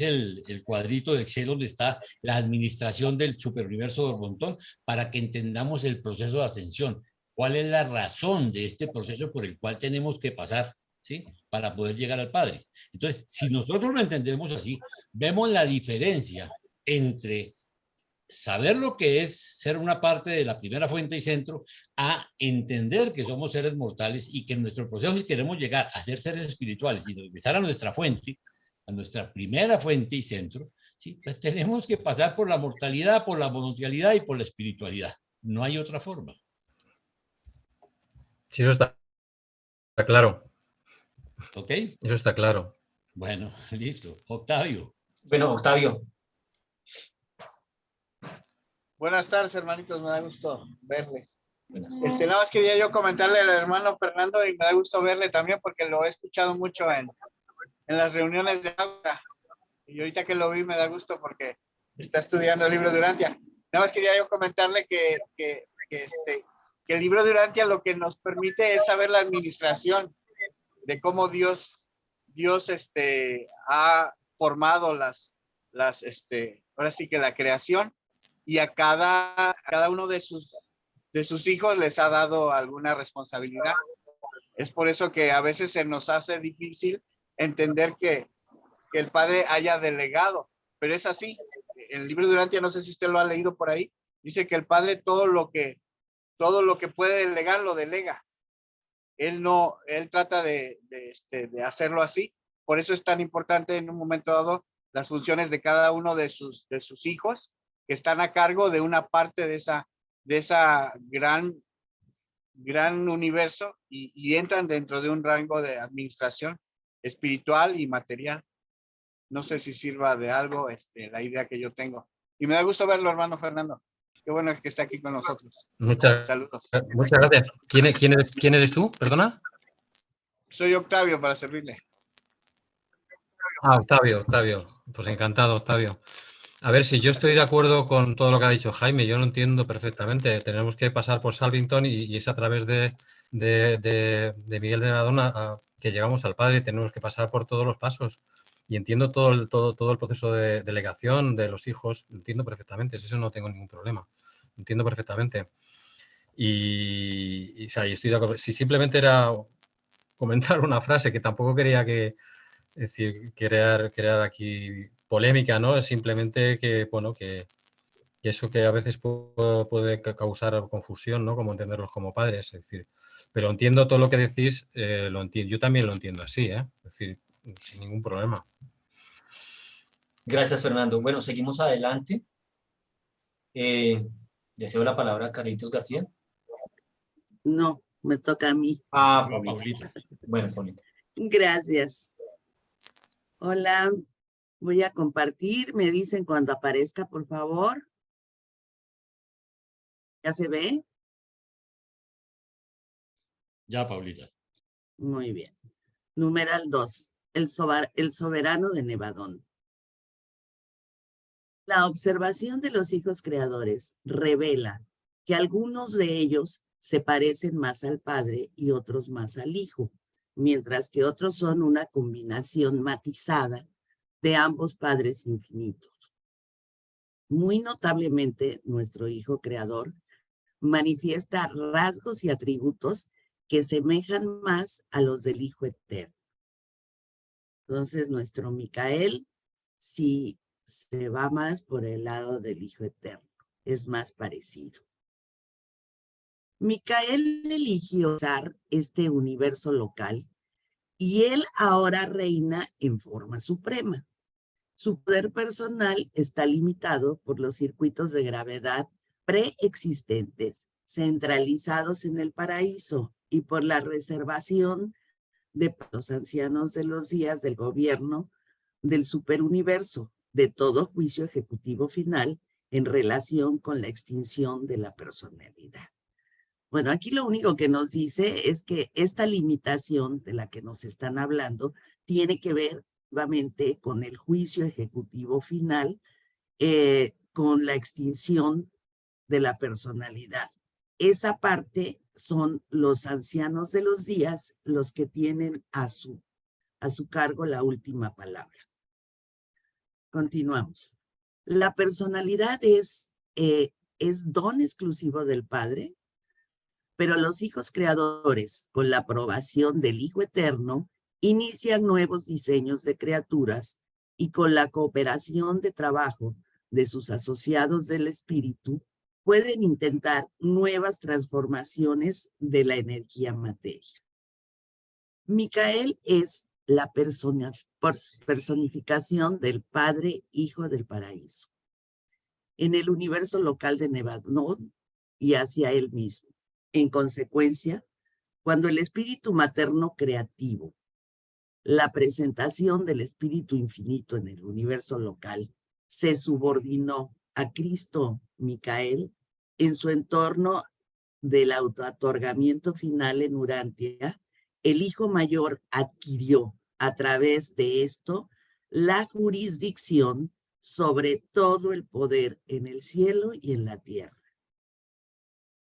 el cuadrito de Excel donde está la administración del superuniverso de Borbón, para que entendamos el proceso de ascensión. ¿Cuál es la razón de este proceso por el cual tenemos que pasar? ¿Sí? Para poder llegar al Padre. Entonces, si nosotros lo entendemos así, vemos la diferencia entre saber lo que es ser una parte de la primera fuente y centro, a entender que somos seres mortales y que en nuestro proceso, si queremos llegar a ser seres espirituales y regresar a nuestra fuente, a nuestra primera fuente y centro, ¿sí? Pues tenemos que pasar por la mortalidad, por la monotealidad y por la espiritualidad. No hay otra forma. Sí, eso está claro. ¿Ok? Eso está claro. Bueno, listo. Octavio. Bueno, Octavio. Buenas tardes, hermanitos, me da gusto verles. Buenas. Nada más quería yo comentarle al hermano Fernando, y me da gusto verle también porque lo he escuchado mucho en las reuniones de aula. Y ahorita que lo vi me da gusto porque está estudiando el libro de Urantia. Nada más quería yo comentarle que el libro de Urantia lo que nos permite es saber la administración de cómo Dios ha formado ahora sí que la creación, y a cada uno de sus hijos les ha dado alguna responsabilidad. Es por eso que a veces se nos hace difícil entender que el Padre haya delegado, pero es así. El libro de Urantia, no sé si usted lo ha leído por ahí, dice que el Padre todo lo que puede delegar, lo delega. Él trata de hacerlo así. Por eso es tan importante en un momento dado las funciones de cada uno de sus hijos, que están a cargo de una parte de esa gran universo, y entran dentro de un rango de administración espiritual y material. No sé si sirva de algo la idea que yo tengo. Y me da gusto verlo, hermano Fernando. Qué bueno que está aquí con nosotros. Saludos. Muchas gracias. ¿Quién eres tú? Perdona. Soy Octavio, para servirle. Octavio. Pues encantado, Octavio. A ver, si yo estoy de acuerdo con todo lo que ha dicho Jaime, yo lo entiendo perfectamente. Tenemos que pasar por Salvington y es a través de Miguel de Nadona que llegamos al Padre, y tenemos que pasar por todos los pasos. Y entiendo todo el proceso de delegación de los hijos, lo entiendo perfectamente, eso no tengo ningún problema. Lo entiendo perfectamente. Y estoy de acuerdo. Si simplemente era comentar una frase, que tampoco quería crear aquí polémica, ¿no? Es simplemente que eso que a veces puede causar confusión, ¿no? Como entenderlos como padres, es decir, pero entiendo todo lo que decís, lo entiendo. Yo también lo entiendo así, es decir, sin ningún problema. Gracias, Fernando. Bueno, seguimos adelante. Deseo la palabra a Carlitos García. No, me toca a mí. Paulita. Bueno, Paulita. Gracias. Hola, voy a compartir. Me dicen cuando aparezca, por favor. ¿Ya se ve? Ya, Paulita. Muy bien. Numeral 2. El soberano de Nevadón. La observación de los hijos creadores revela que algunos de ellos se parecen más al padre y otros más al hijo, mientras que otros son una combinación matizada de ambos padres infinitos. Muy notablemente, nuestro hijo creador manifiesta rasgos y atributos que semejan más a los del hijo eterno. Entonces, nuestro Micael sí se va más por el lado del hijo eterno, es más parecido. Micael eligió usar este universo local y él ahora reina en forma suprema. Su poder personal está limitado por los circuitos de gravedad preexistentes, centralizados en el paraíso, y por la reservación de los ancianos de los días del gobierno del superuniverso, de todo juicio ejecutivo final en relación con la extinción de la personalidad. Bueno, aquí lo único que nos dice es que esta limitación de la que nos están hablando tiene que ver nuevamente con el juicio ejecutivo final, con la extinción de la personalidad. Esa parte son los ancianos de los días los que tienen a su cargo la última palabra. Continuamos. La personalidad es don exclusivo del Padre, pero los hijos creadores, con la aprobación del Hijo Eterno, inician nuevos diseños de criaturas y con la cooperación de trabajo de sus asociados del espíritu, pueden intentar nuevas transformaciones de la energía materia. Micael es la personificación del Padre Hijo del Paraíso en el universo local de Nevadón y hacia él mismo. En consecuencia, cuando el espíritu materno creativo, la presentación del espíritu infinito en el universo local, se subordinó a Cristo Micael en su entorno del autootorgamiento final en Urantia, el hijo mayor adquirió a través de esto la jurisdicción sobre todo el poder en el cielo y en la tierra.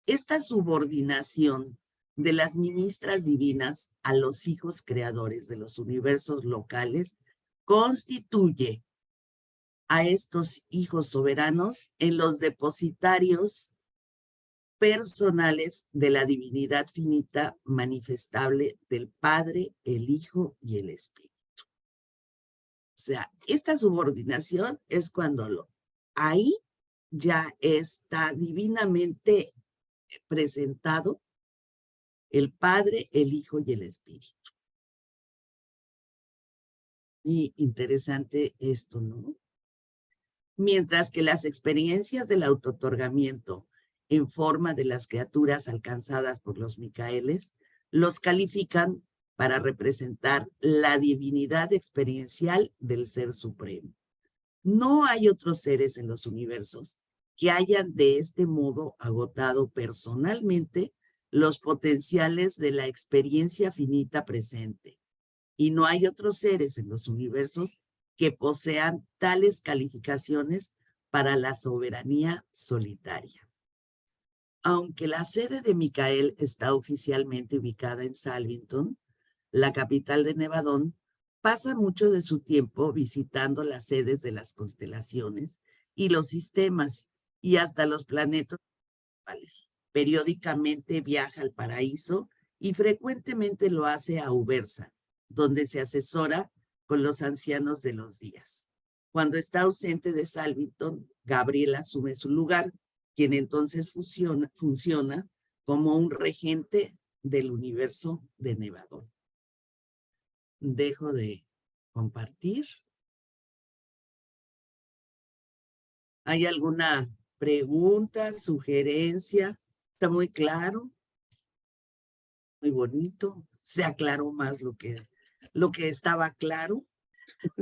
Esta subordinación de las ministras divinas a los hijos creadores de los universos locales constituye a estos hijos soberanos en los depositarios personales de la divinidad finita manifestable del Padre, el Hijo y el Espíritu. O sea, esta subordinación es cuando ahí ya está divinamente presentado el Padre, el Hijo y el Espíritu. Y interesante esto, ¿no? Mientras que las experiencias del autootorgamiento en forma de las criaturas alcanzadas por los Micaeles los califican para representar la divinidad experiencial del Ser Supremo. No hay otros seres en los universos que hayan de este modo agotado personalmente los potenciales de la experiencia finita presente. Y no hay otros seres en los universos que posean tales calificaciones para la soberanía solitaria. Aunque la sede de Micael está oficialmente ubicada en Salvington, la capital de Nevadón, pasa mucho de su tiempo visitando las sedes de las constelaciones y los sistemas y hasta los planetas principales. Periódicamente viaja al paraíso y frecuentemente lo hace a Ubersa, donde se asesora con los ancianos de los días. Cuando está ausente de Salvington, Gabriel asume su lugar, quien entonces funciona como un regente del universo de Nevadón. Dejo de compartir. ¿Hay alguna pregunta, sugerencia? Está muy claro, muy bonito. Se aclaró más lo que estaba claro.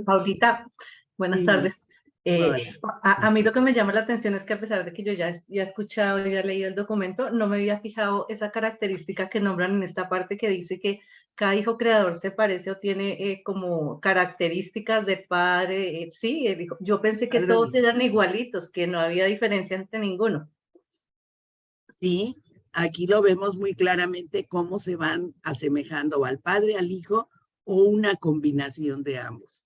Paulita, buenas Dime. tardes. Hola. A mí lo que me llama la atención es que a pesar de que yo ya he escuchado y ya he leído el documento, no me había fijado esa característica que nombran en esta parte que dice que cada hijo creador se parece o tiene como características de padre. Sí, yo pensé que Padre todos de- eran igualitos, que no había diferencia entre ninguno. Sí, aquí lo vemos muy claramente cómo se van asemejando al Padre, al Hijo o una combinación de ambos.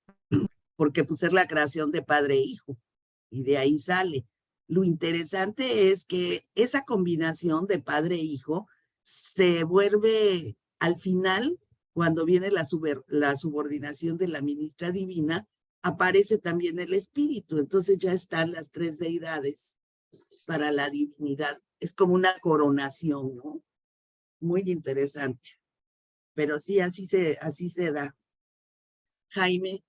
Porque pues es la creación de Padre e Hijo y de ahí sale. Lo interesante es que esa combinación de Padre e Hijo se vuelve al final, cuando viene la subordinación de la ministra divina, aparece también el Espíritu. Entonces ya están las tres deidades para la divinidad. Es como una coronación, ¿no? Muy interesante. Pero sí, así se da. Jaime.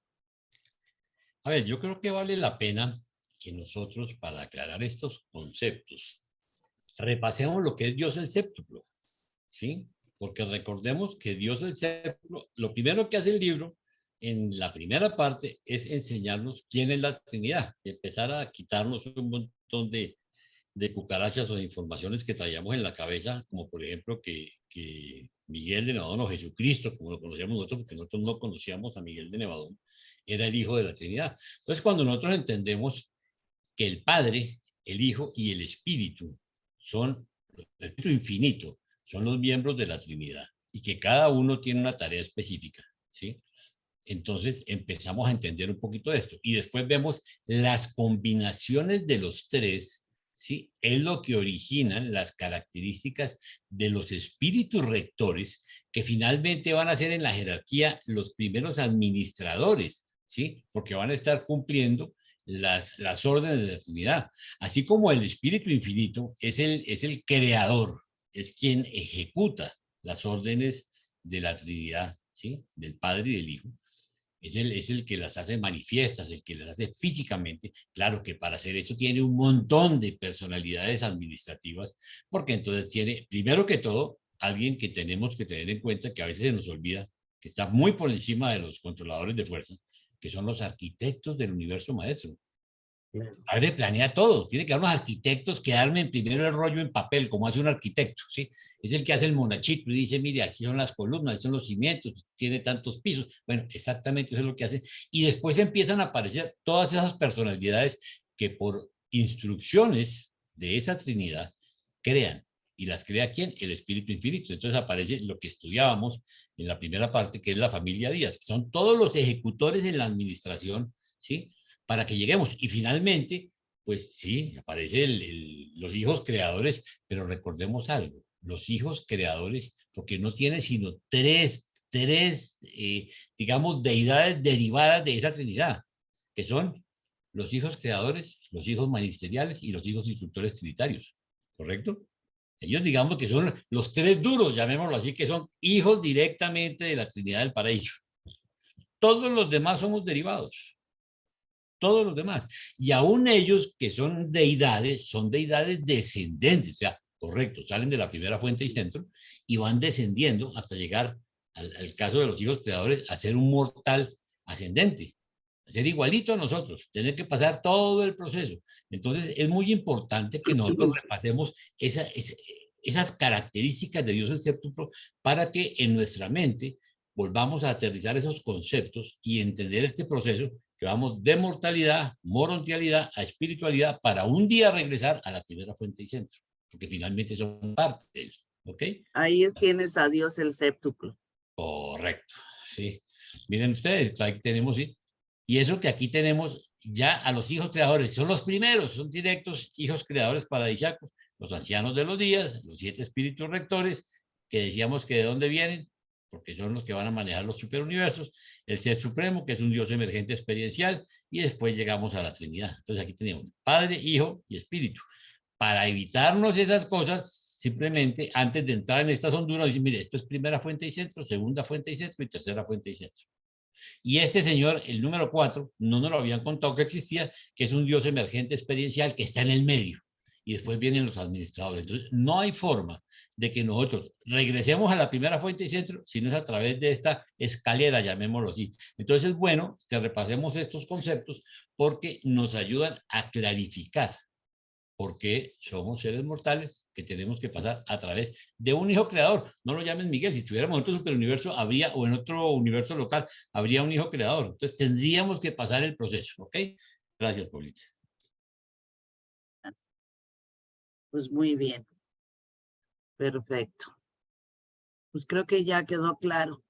A ver, yo creo que vale la pena que nosotros, para aclarar estos conceptos, repasemos lo que es Dios el séptuplo, ¿sí? Porque recordemos que Dios el séptuplo, lo primero que hace el libro, en la primera parte, es enseñarnos quién es la Trinidad, y empezar a quitarnos un montón de cucarachas o de informaciones que traíamos en la cabeza, como por ejemplo que Miguel de Nevadón o Jesucristo, como lo conocíamos nosotros, porque nosotros no conocíamos a Miguel de Nevadón, era el Hijo de la Trinidad. Entonces, cuando nosotros entendemos que el Padre, el Hijo y el Espíritu son, el Espíritu infinito, son los miembros de la Trinidad y que cada uno tiene una tarea específica, ¿sí? Entonces empezamos a entender un poquito de esto y después vemos las combinaciones de los tres, ¿sí? Es lo que originan las características de los espíritus rectores que finalmente van a ser en la jerarquía los primeros administradores, ¿sí? Porque van a estar cumpliendo las órdenes de la Trinidad. Así como el Espíritu Infinito es el creador, es quien ejecuta las órdenes de la Trinidad, ¿sí? Del Padre y del Hijo. Es el que las hace manifiestas, el que las hace físicamente. Claro que para hacer eso tiene un montón de personalidades administrativas, porque entonces tiene, primero que todo, alguien que tenemos que tener en cuenta, que a veces se nos olvida, que está muy por encima de los controladores de fuerza, que son los arquitectos del universo maestro. A ver, planea todo. Tiene que haber unos arquitectos que armen primero el rollo en papel, como hace un arquitecto, ¿sí? Es el que hace el monachito y dice, mire, aquí son las columnas, aquí son los cimientos, tiene tantos pisos. Bueno, exactamente eso es lo que hace. Y después empiezan a aparecer todas esas personalidades que por instrucciones de esa Trinidad crean. ¿Y las crea quién? El Espíritu Infinito. Entonces aparece lo que estudiábamos en la primera parte, que es la familia Díaz, que son todos los ejecutores en la administración, ¿sí? Para que lleguemos. Y finalmente, pues sí, aparecen los hijos creadores, pero recordemos algo, los hijos creadores, porque no tienen sino tres digamos, deidades derivadas de esa Trinidad, que son los hijos creadores, los hijos ministeriales y los hijos instructores trinitarios, ¿correcto? Ellos digamos que son los tres duros, llamémoslo así, que son hijos directamente de la Trinidad del Paraíso. Todos los demás somos derivados. Todos los demás. Y aún ellos que son deidades descendentes, o sea, correcto, salen de la primera fuente y centro y van descendiendo hasta llegar al caso de los hijos creadores a ser un mortal ascendente, a ser igualito a nosotros, tener que pasar todo el proceso. Entonces es muy importante que nosotros repasemos esas características de Dios el séptuplo para que en nuestra mente volvamos a aterrizar esos conceptos y entender este proceso que vamos de mortalidad, morontialidad a espiritualidad para un día regresar a la primera fuente y centro, porque finalmente son parte de eso, ¿ok? Ahí tienes a Dios el séptuplo. Correcto, sí. Miren ustedes, aquí tenemos, sí. Y eso que aquí tenemos ya a los hijos creadores, son los primeros, son directos hijos creadores paradisíacos, los ancianos de los días, los 7 espíritus rectores, que decíamos que de dónde vienen, porque son los que van a manejar los superuniversos, el Ser Supremo, que es un Dios emergente experiencial, y después llegamos a la Trinidad. Entonces aquí tenemos Padre, Hijo y Espíritu. Para evitarnos esas cosas, simplemente antes de entrar en estas honduras, dicen, mire, esto es primera fuente y centro, segunda fuente y centro y tercera fuente y centro. Y este señor, el número 4, no nos lo habían contado que existía, que es un Dios emergente experiencial que está en el medio. Y después vienen los administradores. Entonces, no hay forma de que nosotros regresemos a la primera fuente y centro, sino es a través de esta escalera, llamémoslo así. Entonces, es bueno que repasemos estos conceptos porque nos ayudan a clarificar porque somos seres mortales que tenemos que pasar a través de un hijo creador. No lo llames Miguel, si estuviéramos en otro superuniverso habría, o en otro universo local, habría un hijo creador. Entonces tendríamos que pasar el proceso, ¿ok? Gracias, Paulita. Pues muy bien. Perfecto. Pues creo que ya quedó claro.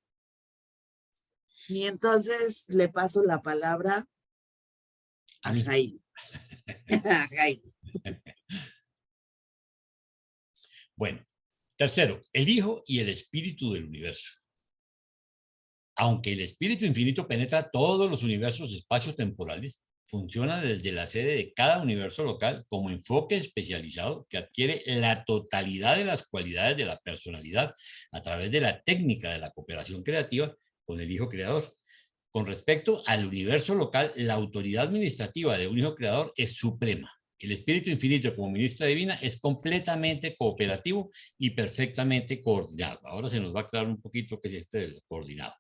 Y entonces le paso la palabra a Jaime. A Jaime. Bueno, tercero, el Hijo y el Espíritu del universo. Aunque el Espíritu Infinito penetra todos los universos espacios temporales, funciona desde la sede de cada universo local como enfoque especializado que adquiere la totalidad de las cualidades de la personalidad a través de la técnica de la cooperación creativa con el Hijo Creador. Con respecto al universo local, la autoridad administrativa de un Hijo Creador es suprema. El Espíritu Infinito como ministra divina es completamente cooperativo y perfectamente coordinado. Ahora se nos va a aclarar un poquito qué es este del coordinado.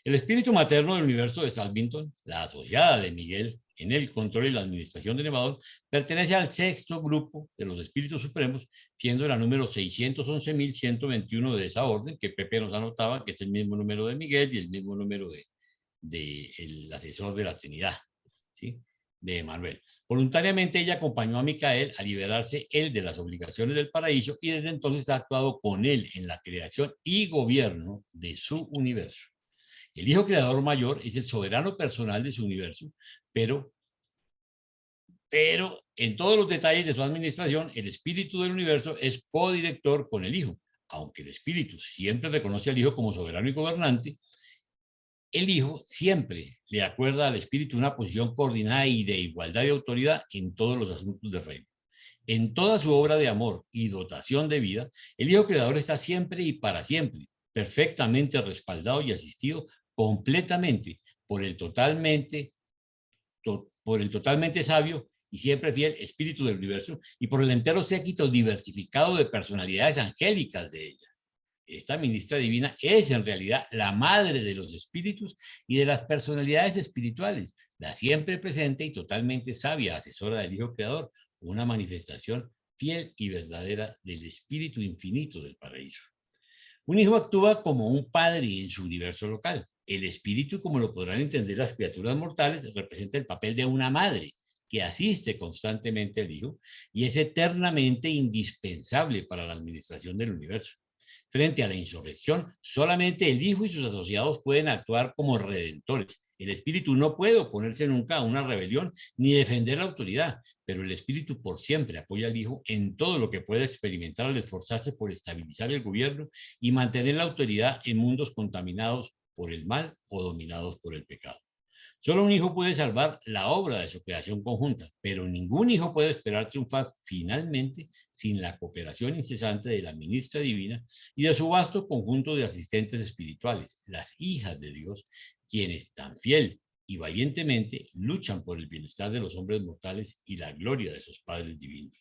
El espíritu materno del universo de Salvington, la asociada de Miguel en el control y la administración de Nevadón, pertenece al sexto grupo de los espíritus supremos, siendo la número 611.121 de esa orden, que Pepe nos anotaba, que es el mismo número de Miguel y el mismo número de el asesor de la Trinidad, ¿sí? De Manuel. Voluntariamente ella acompañó a Micael a liberarse él de las obligaciones del paraíso y desde entonces ha actuado con él en la creación y gobierno de su universo. El Hijo Creador Mayor es el soberano personal de su universo, pero en todos los detalles de su administración, el Espíritu del Universo es codirector con el Hijo. Aunque el Espíritu siempre reconoce al Hijo como soberano y gobernante, el Hijo siempre le acuerda al Espíritu una posición coordinada y de igualdad de autoridad en todos los asuntos del reino. En toda su obra de amor y dotación de vida, el Hijo Creador está siempre y para siempre, perfectamente respaldado y asistido completamente por el totalmente sabio y siempre fiel Espíritu del universo y por el entero séquito diversificado de personalidades angélicas de ella. Esta ministra divina es en realidad la madre de los espíritus y de las personalidades espirituales, la siempre presente y totalmente sabia asesora del Hijo Creador, una manifestación fiel y verdadera del Espíritu Infinito del paraíso. Un hijo actúa como un padre en su universo local. El espíritu, como lo podrán entender las criaturas mortales, representa el papel de una madre que asiste constantemente al hijo y es eternamente indispensable para la administración del universo. Frente a la insurrección, solamente el hijo y sus asociados pueden actuar como redentores. El espíritu no puede oponerse nunca a una rebelión ni defender la autoridad, pero el espíritu por siempre apoya al hijo en todo lo que pueda experimentar al esforzarse por estabilizar el gobierno y mantener la autoridad en mundos contaminados por el mal o dominados por el pecado. Solo un hijo puede salvar la obra de su creación conjunta, pero ningún hijo puede esperar triunfar finalmente sin la cooperación incesante de la ministra divina y de su vasto conjunto de asistentes espirituales, las hijas de Dios, quienes tan fiel y valientemente luchan por el bienestar de los hombres mortales y la gloria de sus padres divinos.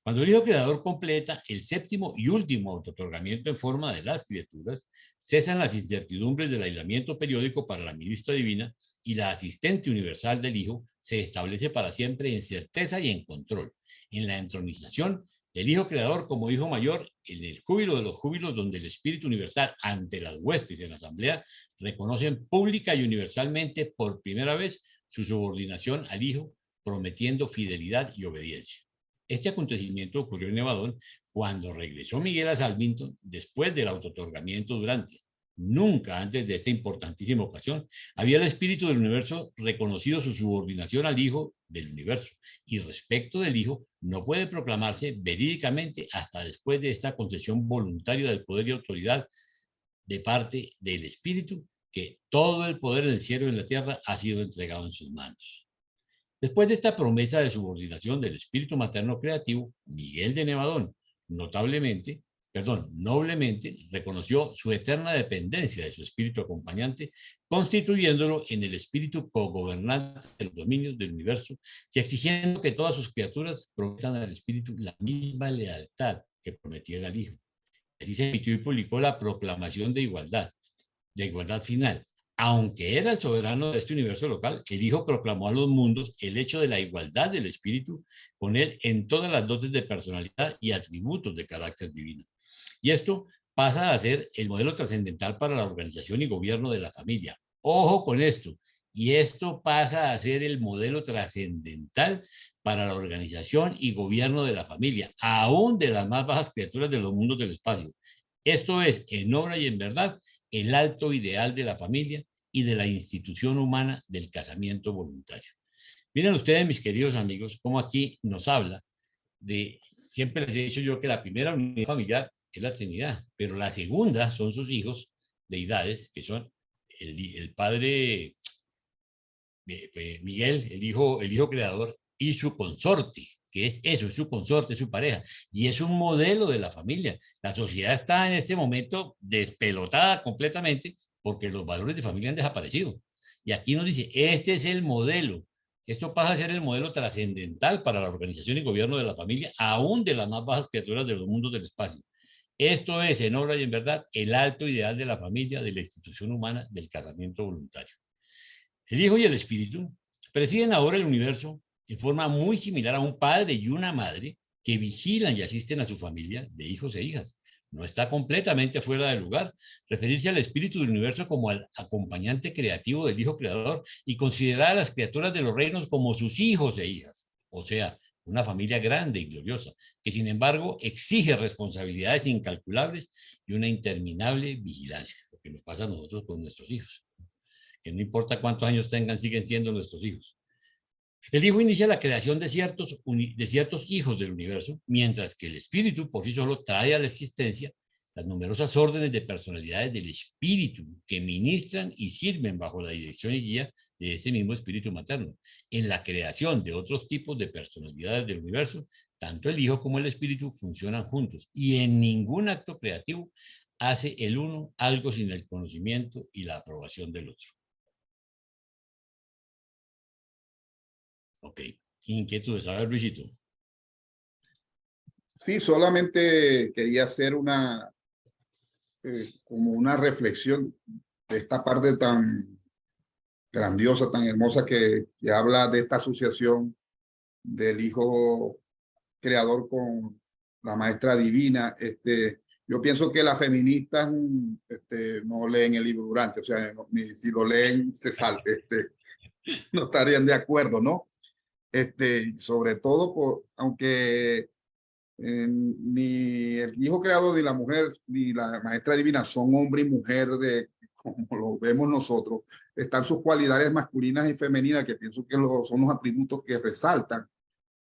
Cuando el Hijo Creador completa el séptimo y último autootorgamiento en forma de las criaturas, cesan las incertidumbres del aislamiento periódico para la ministra divina y la asistente universal del Hijo se establece para siempre en certeza y en control, en la entronización del Hijo Creador como Hijo Mayor, en el júbilo de los júbilos donde el Espíritu Universal ante las huestes en la asamblea reconocen pública y universalmente por primera vez su subordinación al Hijo, prometiendo fidelidad y obediencia. Este acontecimiento ocurrió en Nevadón cuando regresó Miguel a Salvington después del autootorgamiento durante. Nunca antes de esta importantísima ocasión había el Espíritu del Universo reconocido su subordinación al Hijo del Universo y respecto del Hijo no puede proclamarse verídicamente hasta después de esta concesión voluntaria del poder y autoridad de parte del Espíritu, que todo el poder en el cielo y en la tierra ha sido entregado en sus manos. Después de esta promesa de subordinación del espíritu materno creativo, Miguel de Nevadón noblemente reconoció su eterna dependencia de su espíritu acompañante, constituyéndolo en el espíritu cogobernante de los dominios del universo y exigiendo que todas sus criaturas prometan al espíritu la misma lealtad que prometía al Hijo. Así se emitió y publicó la proclamación de igualdad final, Aunque era el soberano de este universo local, el Hijo proclamó a los mundos el hecho de la igualdad del Espíritu con él en todas las dotes de personalidad y atributos de carácter divino. Y esto pasa a ser el modelo trascendental para la organización y gobierno de la familia. Ojo con esto. Y esto pasa a ser el modelo trascendental para la organización y gobierno de la familia, aún de las más bajas criaturas de los mundos del espacio. Esto es, en obra y en verdad, el alto ideal de la familia y de la institución humana del casamiento voluntario. Miren ustedes, mis queridos amigos, cómo aquí nos habla de, siempre les he dicho yo que la primera unidad familiar es la Trinidad, pero la segunda son sus hijos, deidades, que son el padre Miguel, el hijo creador, y su consorte, que es eso, es su consorte, es su pareja, y es un modelo de la familia. La sociedad está en este momento despelotada completamente porque los valores de familia han desaparecido. Y aquí nos dice, este es el modelo. Esto pasa a ser el modelo trascendental para la organización y gobierno de la familia, aún de las más bajas criaturas de los mundos del espacio. Esto es, en obra y en verdad, el alto ideal de la familia, de la institución humana, del casamiento voluntario. El Hijo y el Espíritu presiden ahora el universo en forma muy similar a un padre y una madre que vigilan y asisten a su familia de hijos e hijas. No está completamente fuera de lugar referirse al espíritu del universo como al acompañante creativo del Hijo Creador y considerar a las criaturas de los reinos como sus hijos e hijas. O sea, una familia grande y gloriosa, que sin embargo exige responsabilidades incalculables y una interminable vigilancia, lo que nos pasa a nosotros con nuestros hijos, que no importa cuántos años tengan, siguen siendo nuestros hijos. El Hijo inicia la creación de ciertos hijos del universo, mientras que el Espíritu por sí solo trae a la existencia las numerosas órdenes de personalidades del Espíritu que ministran y sirven bajo la dirección y guía de ese mismo Espíritu materno. En la creación de otros tipos de personalidades del universo, tanto el Hijo como el Espíritu funcionan juntos y en ningún acto creativo hace el uno algo sin el conocimiento y la aprobación del otro. Ok, inquietudes. A ver, Luisito. Sí, solamente quería hacer como una reflexión de esta parte tan grandiosa, tan hermosa que habla de esta asociación del Hijo Creador con la Maestra Divina. Yo pienso que las feministas no leen el libro Durante, o sea, ni si lo leen se salte, no estarían de acuerdo, ¿no? Sobre todo, aunque ni el Hijo Creador, ni la mujer, ni la Maestra Divina son hombre y mujer como lo vemos nosotros, están sus cualidades masculinas y femeninas, que pienso que son los atributos que resaltan.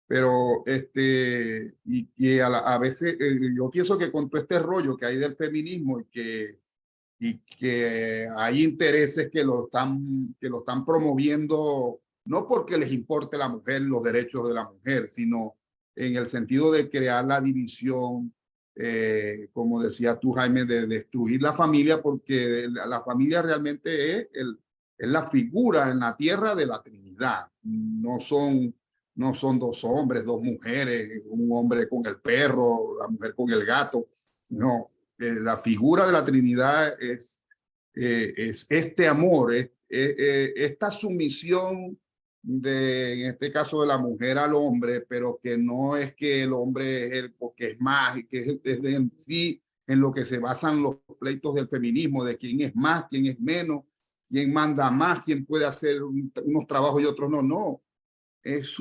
Pero a veces yo pienso que con todo este rollo que hay del feminismo y que hay intereses que lo están promoviendo, no porque les importe la mujer, los derechos de la mujer, sino en el sentido de crear la división, como decía tú, Jaime, de destruir la familia, porque la familia realmente es la figura en la tierra de la Trinidad. No son dos hombres, dos mujeres, un hombre con el perro, la mujer con el gato. No, la figura de la Trinidad es este amor, esta sumisión en este caso de la mujer al hombre, pero que no es que el hombre es el porque es más, que es en sí en lo que se basan los pleitos del feminismo, de quién es más, quién es menos, quién manda más, quién puede hacer unos trabajos y otros no. No, es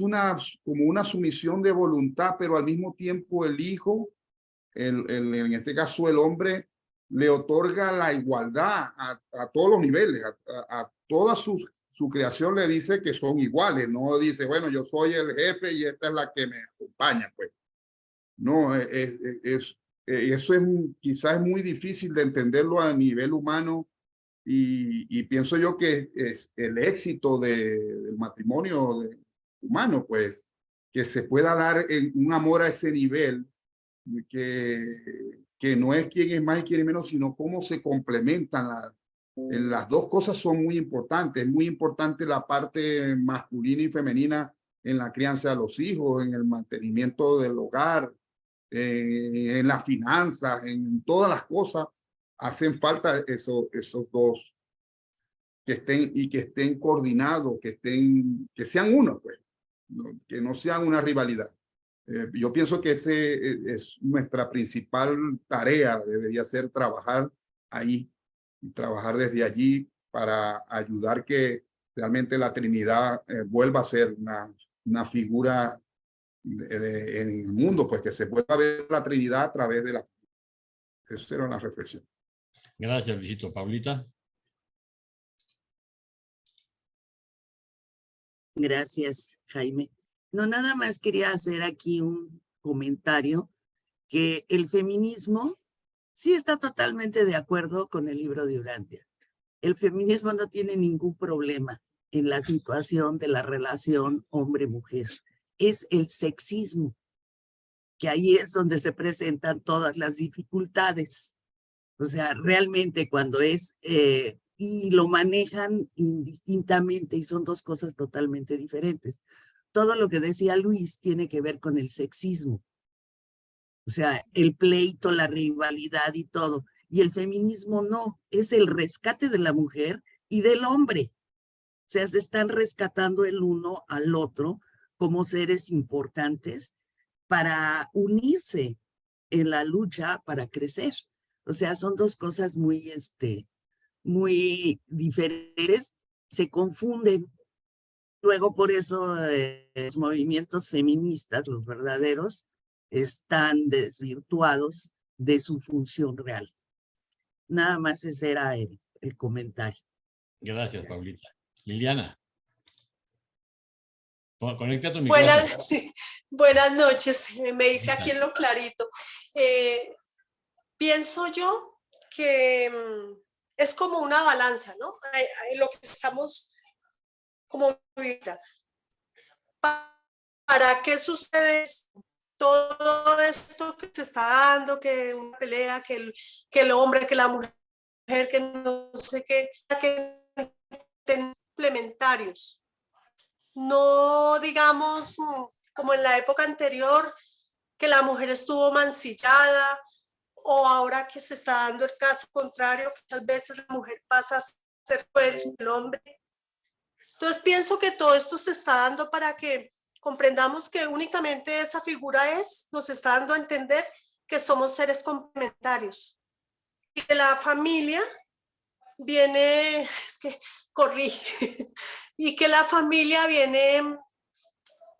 como una sumisión de voluntad, pero al mismo tiempo el hijo, en este caso el hombre, le otorga la igualdad a todos los niveles, a toda su creación le dice que son iguales, no dice, bueno, yo soy el jefe y esta es la que me acompaña, pues. No, eso quizás es muy difícil de entenderlo a nivel humano y pienso yo que es el éxito del matrimonio humano, pues, que se pueda dar un amor a ese nivel, que no es quién es más y quién es menos, sino cómo se complementan las dos cosas son muy importantes. Es muy importante la parte masculina y femenina en la crianza de los hijos, en el mantenimiento del hogar, en las finanzas, en todas las cosas. Hacen falta esos que estén coordinados, que sean uno, pues, que no sean una rivalidad. Yo pienso que ese es nuestra principal tarea, debería ser trabajar ahí, y trabajar desde allí para ayudar que realmente la Trinidad vuelva a ser una figura en el mundo, pues que se pueda ver la Trinidad a través de la... Eso era una reflexión. Gracias, Luisito. Paulita. Gracias, Jaime. No, nada más quería hacer aquí un comentario que el feminismo sí está totalmente de acuerdo con el libro de Urantia. El feminismo no tiene ningún problema en la situación de la relación hombre-mujer. Es el sexismo, que ahí es donde se presentan todas las dificultades. O sea, realmente cuando es, y lo manejan indistintamente y son dos cosas totalmente diferentes. Todo lo que decía Luis tiene que ver con el sexismo. O sea, el pleito, la rivalidad y todo. Y el feminismo no, es el rescate de la mujer y del hombre. O sea, se están rescatando el uno al otro como seres importantes para unirse en la lucha para crecer. O sea, son dos cosas muy muy diferentes, se confunden. Luego por eso los movimientos feministas, los verdaderos, están desvirtuados de su función real. Nada más ese era el comentario. Gracias, Paulita. Liliana. Conecta tu micrófono. Buenas noches, me dice aquí en lo clarito. Pienso yo que es como una balanza, ¿no? Lo que estamos como ahorita. ¿Para qué sucede todo esto que se está dando, que una pelea, que el hombre, que la mujer, que no sé qué, que estén complementarios? No digamos como en la época anterior que la mujer estuvo mancillada, o ahora que se está dando el caso contrario, que muchas veces la mujer pasa a ser el hombre. Entonces pienso que todo esto se está dando para que comprendamos que únicamente esa figura nos está dando a entender que somos seres complementarios y que la familia viene, y que la familia viene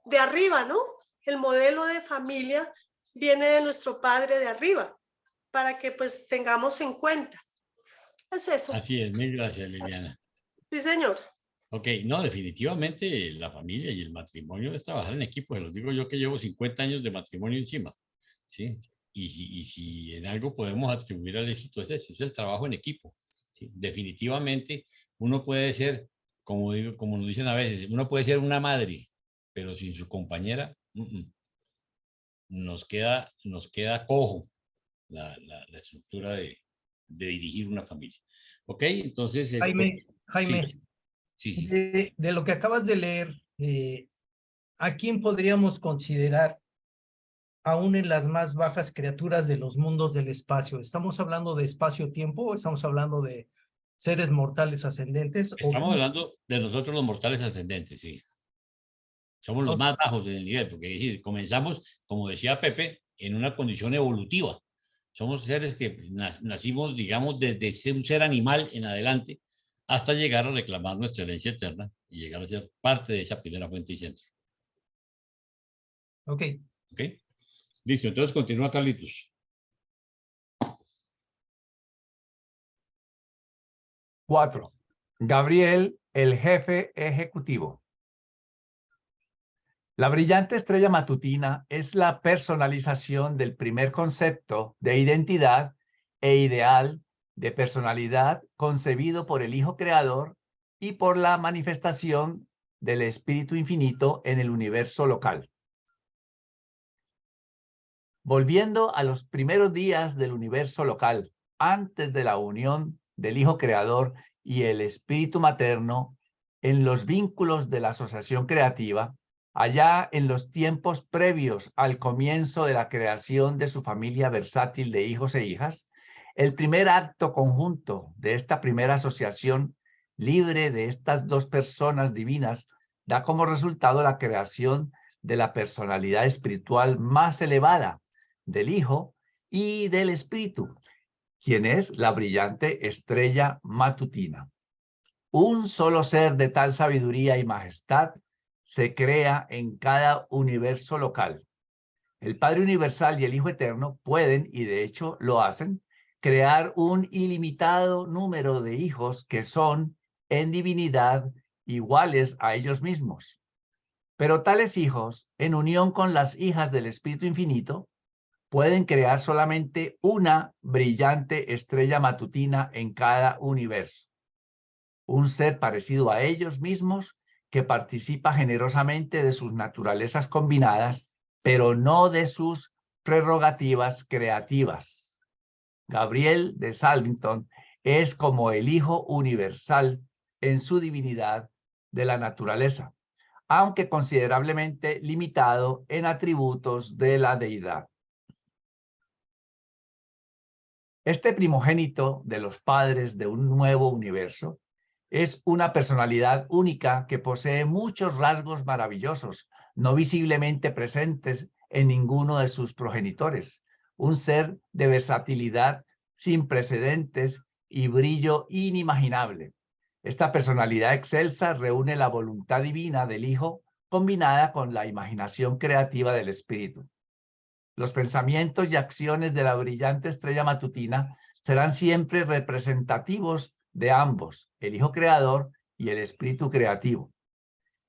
de arriba, ¿no? El modelo de familia viene de nuestro padre de arriba, para que pues tengamos en cuenta. Es eso. Así es, mil gracias, Liliana. Sí, señor. Ok, no, definitivamente la familia y el matrimonio es trabajar en equipo. Se los digo yo que llevo 50 años de matrimonio encima, ¿sí? Y si en algo podemos atribuir al éxito es el trabajo en equipo, ¿sí? Definitivamente uno puede ser, como nos dicen a veces, uno puede ser una madre, pero sin su compañera, nos queda cojo la estructura de dirigir una familia. ¿Ok? Entonces... Jaime, sí. De lo que acabas de leer, ¿a quién podríamos considerar aún en las más bajas criaturas de los mundos del espacio? ¿Estamos hablando de espacio-tiempo o estamos hablando de seres mortales ascendentes? Estamos hablando de nosotros los mortales ascendentes, sí. Somos los más bajos del nivel, porque es decir, comenzamos, como decía Pepe, en una condición evolutiva. Somos seres que nacimos, digamos, desde ser un ser animal en adelante, hasta llegar a reclamar nuestra herencia eterna y llegar a ser parte de esa primera fuente y centro. Ok. Ok. Listo, entonces continúa, Carlitos. 4. Gabriel, el jefe ejecutivo. La brillante estrella matutina es la personalización del primer concepto de identidad e ideal de personalidad concebido por el Hijo Creador y por la manifestación del Espíritu Infinito en el universo local. Volviendo a los primeros días del universo local, antes de la unión del Hijo Creador y el Espíritu Materno, en los vínculos de la asociación creativa, allá en los tiempos previos al comienzo de la creación de su familia versátil de hijos e hijas, el primer acto conjunto de esta primera asociación libre de estas dos personas divinas, da como resultado la creación de la personalidad espiritual más elevada del Hijo y del Espíritu, quien es la brillante estrella matutina. Un solo ser de tal sabiduría y majestad se crea en cada universo local. El Padre Universal y el Hijo Eterno pueden, y de hecho lo hacen, crear un ilimitado número de hijos que son, en divinidad, iguales a ellos mismos. Pero tales hijos, en unión con las hijas del Espíritu Infinito, pueden crear solamente una brillante estrella matutina en cada universo. Un ser parecido a ellos mismos que participa generosamente de sus naturalezas combinadas, pero no de sus prerrogativas creativas. Gabriel de Salvington es como el Hijo universal en su divinidad de la naturaleza, aunque considerablemente limitado en atributos de la deidad. Este primogénito de los padres de un nuevo universo es una personalidad única que posee muchos rasgos maravillosos, no visiblemente presentes en ninguno de sus progenitores. Un ser de versatilidad sin precedentes y brillo inimaginable. Esta personalidad excelsa reúne la voluntad divina del Hijo combinada con la imaginación creativa del Espíritu. Los pensamientos y acciones de la brillante estrella matutina serán siempre representativos de ambos, el Hijo Creador y el Espíritu Creativo.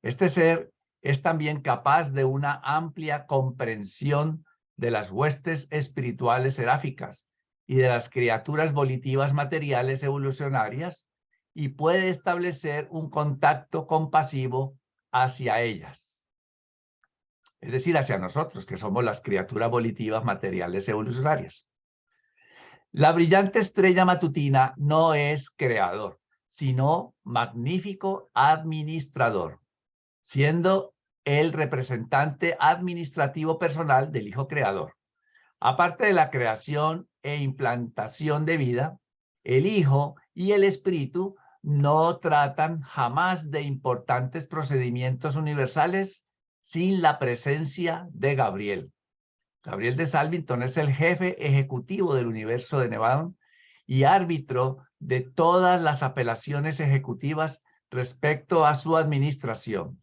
Este ser es también capaz de una amplia comprensión de las huestes espirituales seráficas y de las criaturas volitivas materiales evolucionarias y puede establecer un contacto compasivo hacia ellas. Es decir, hacia nosotros, que somos las criaturas volitivas materiales evolucionarias. La brillante estrella matutina no es creador, sino magnífico administrador, siendo el representante administrativo personal del Hijo Creador. Aparte de la creación e implantación de vida, el Hijo y el Espíritu no tratan jamás de importantes procedimientos universales sin la presencia de Gabriel. Gabriel de Salvington es el jefe ejecutivo del universo de Nevadon y árbitro de todas las apelaciones ejecutivas respecto a su administración.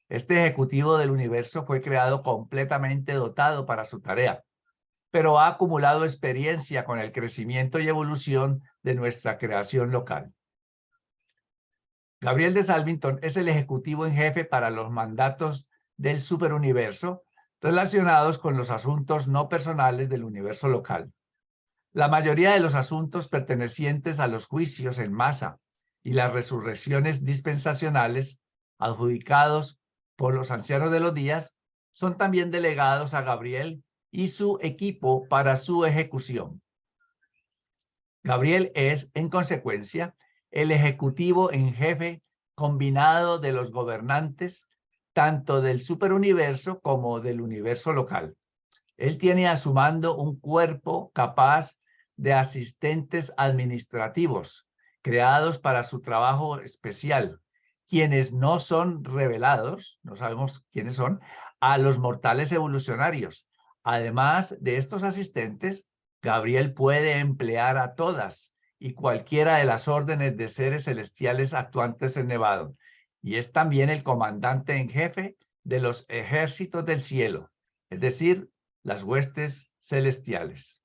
Este ejecutivo del universo fue creado completamente dotado para su tarea, pero ha acumulado experiencia con el crecimiento y evolución de nuestra creación local. Gabriel de Salvington es el ejecutivo en jefe para los mandatos del superuniverso relacionados con los asuntos no personales del universo local. La mayoría de los asuntos pertenecientes a los juicios en masa y las resurrecciones dispensacionales adjudicados por los ancianos de los días son también delegados a Gabriel y su equipo para su ejecución. Gabriel es, en consecuencia, el ejecutivo en jefe combinado de los gobernantes tanto del superuniverso como del universo local. Él tiene a su mando un cuerpo capaz de asistentes administrativos creados para su trabajo especial, quienes no son revelados, no sabemos quiénes son, a los mortales evolucionarios. Además de estos asistentes, Gabriel puede emplear a todas y cualquiera de las órdenes de seres celestiales actuantes en Nevadon, y es también el comandante en jefe de los ejércitos del cielo, es decir, las huestes celestiales.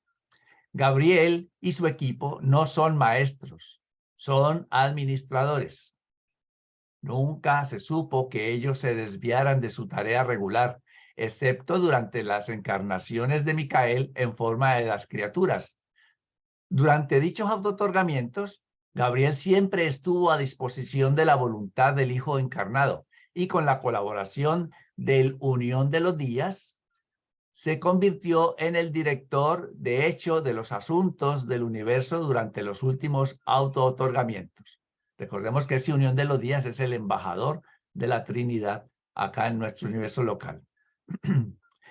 Gabriel y su equipo no son maestros, son administradores. Nunca se supo que ellos se desviaran de su tarea regular, excepto durante las encarnaciones de Micael en forma de las criaturas. Durante dichos autootorgamientos, Gabriel siempre estuvo a disposición de la voluntad del Hijo encarnado y con la colaboración del Unión de los Días, se convirtió en el director de hecho de los asuntos del universo durante los últimos autootorgamientos. Recordemos que esa Unión de los Días es el embajador de la Trinidad acá en nuestro universo local.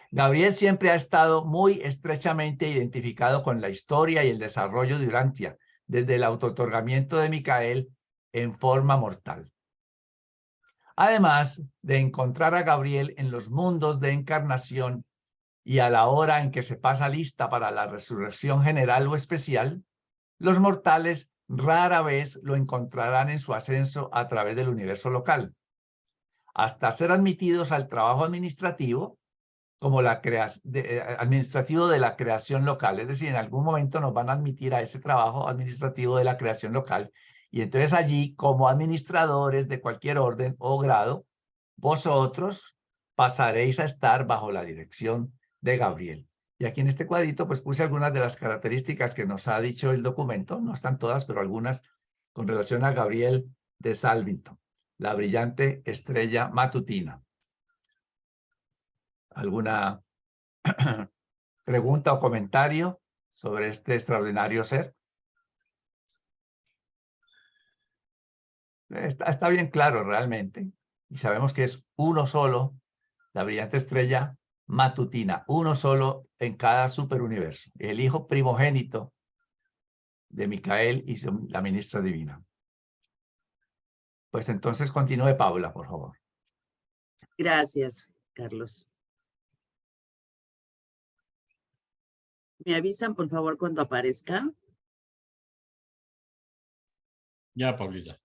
Gabriel siempre ha estado muy estrechamente identificado con la historia y el desarrollo de Urantia, desde el autootorgamiento de Micael en forma mortal. Además de encontrar a Gabriel en los mundos de encarnación y a la hora en que se pasa lista para la resurrección general o especial, los mortales rara vez lo encontrarán en su ascenso a través del universo local, hasta ser admitidos al trabajo administrativo como administrativo de la creación local. Es decir, en algún momento nos van a admitir a ese trabajo administrativo de la creación local. Y entonces allí, como administradores de cualquier orden o grado, vosotros pasaréis a estar bajo la dirección de Gabriel. Y aquí en este cuadrito pues puse algunas de las características que nos ha dicho el documento, no están todas, pero algunas con relación a Gabriel de Salvington, la brillante estrella matutina. ¿Alguna pregunta o comentario sobre este extraordinario ser? Está bien claro realmente, y sabemos que es uno solo, la brillante estrella matutina, uno solo en cada superuniverso, el hijo primogénito de Micael y la ministra divina. Pues entonces continúe Paula, por favor. Gracias, Carlos. ¿Me avisan, por favor, cuando aparezca? Ya, Paulita.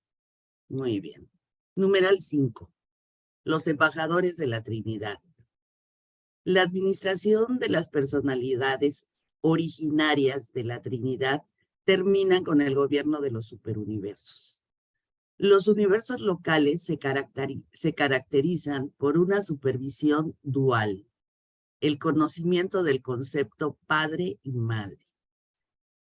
Muy bien. Numeral 5. Los embajadores de la Trinidad. La administración de las personalidades originarias de la Trinidad terminan con el gobierno de los superuniversos. Los universos locales se caracterizan por una supervisión dual, el conocimiento del concepto padre y madre.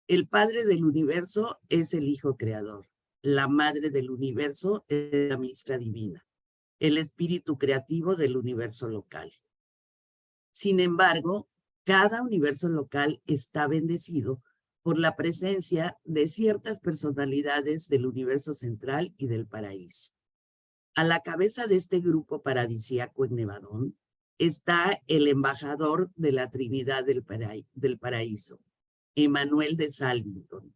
El padre del universo es el Hijo Creador. La madre del universo es la ministra divina, el espíritu creativo del universo local. Sin embargo, cada universo local está bendecido por la presencia de ciertas personalidades del universo central y del paraíso. A la cabeza de este grupo paradisíaco en Nevadón está el embajador de la Trinidad del paraíso, Emanuel de Salvington,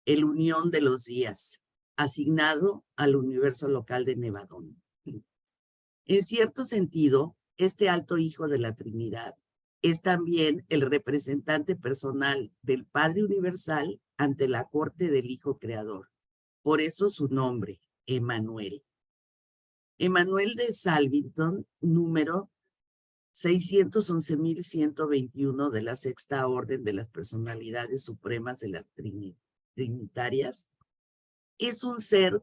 el Unión de los Días, asignado al universo local de Nevadón. En cierto sentido, este alto hijo de la Trinidad es también el representante personal del Padre Universal ante la corte del Hijo Creador. Por eso su nombre, Emanuel. Emanuel de Salvington, número 611.121 de la Sexta Orden de las Personalidades Supremas de las Trinitarias, es un ser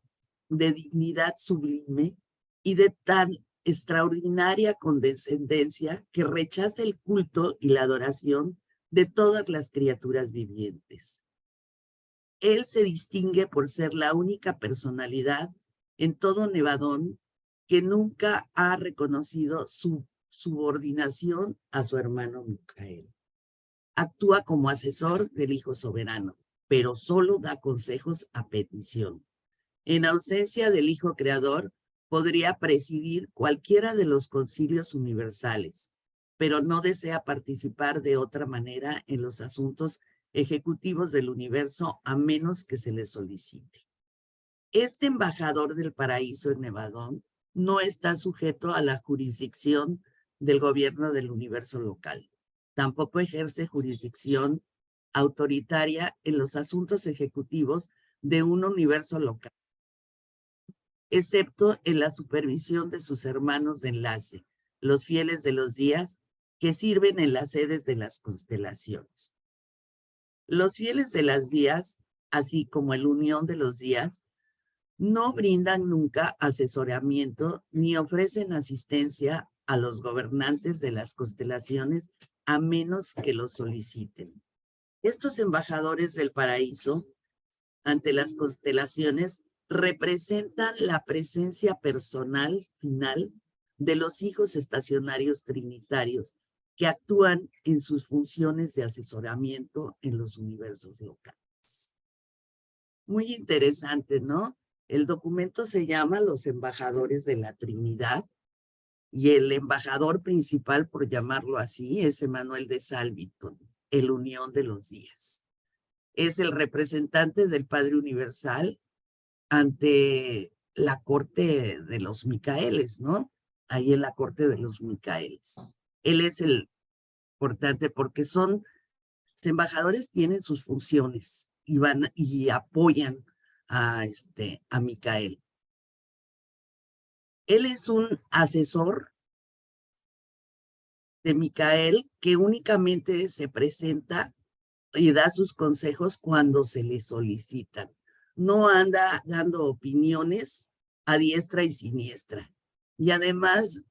de dignidad sublime y de tan extraordinaria condescendencia que rechaza el culto y la adoración de todas las criaturas vivientes. Él se distingue por ser la única personalidad en todo Nevadón que nunca ha reconocido su subordinación a su hermano Micael. Actúa como asesor del Hijo Soberano, pero solo da consejos a petición. En ausencia del Hijo Creador, podría presidir cualquiera de los concilios universales, pero no desea participar de otra manera en los asuntos ejecutivos del universo a menos que se le solicite. Este embajador del paraíso en Nevadón no está sujeto a la jurisdicción del gobierno del universo local. Tampoco ejerce jurisdicción autoritaria en los asuntos ejecutivos de un universo local, excepto en la supervisión de sus hermanos de enlace, los fieles de los días, que sirven en las sedes de las constelaciones. Los fieles de las días, así como el Unión de los días, no brindan nunca asesoramiento ni ofrecen asistencia a los gobernantes de las constelaciones a menos que lo soliciten. Estos embajadores del paraíso ante las constelaciones representan la presencia personal final de los hijos estacionarios trinitarios que actúan en sus funciones de asesoramiento en los universos locales. Muy interesante, ¿no? El documento se llama Los Embajadores de la Trinidad y el embajador principal, por llamarlo así, es Emanuel de Salvington, el Unión de los Días. Es el representante del Padre Universal ante la corte de los Micaeles, ¿no? Ahí en la corte de los Micaeles. Él es el importante porque los embajadores tienen sus funciones y van y apoyan a Micael. Él es un asesor de Micael que únicamente se presenta y da sus consejos cuando se le solicitan. No anda dando opiniones a diestra y siniestra. Y además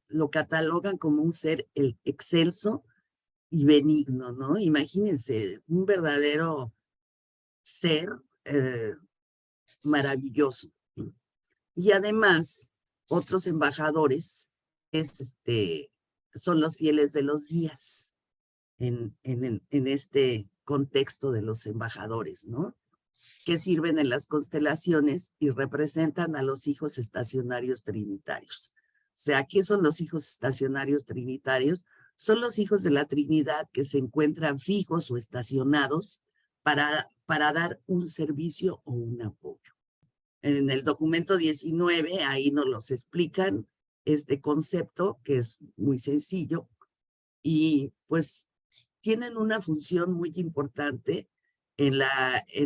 lo catalogan como un ser excelso y benigno, ¿no? Imagínense, un verdadero ser maravilloso. Y además, otros embajadores son los fieles de los días en este contexto de los embajadores, ¿no? Que sirven en las constelaciones y representan a los hijos estacionarios trinitarios. O sea, ¿qué son los hijos estacionarios trinitarios? Son los hijos de la Trinidad que se encuentran fijos o estacionados para dar un servicio o un apoyo. En el documento 19, ahí nos los explican este concepto, que es muy sencillo, y pues tienen una función muy importante en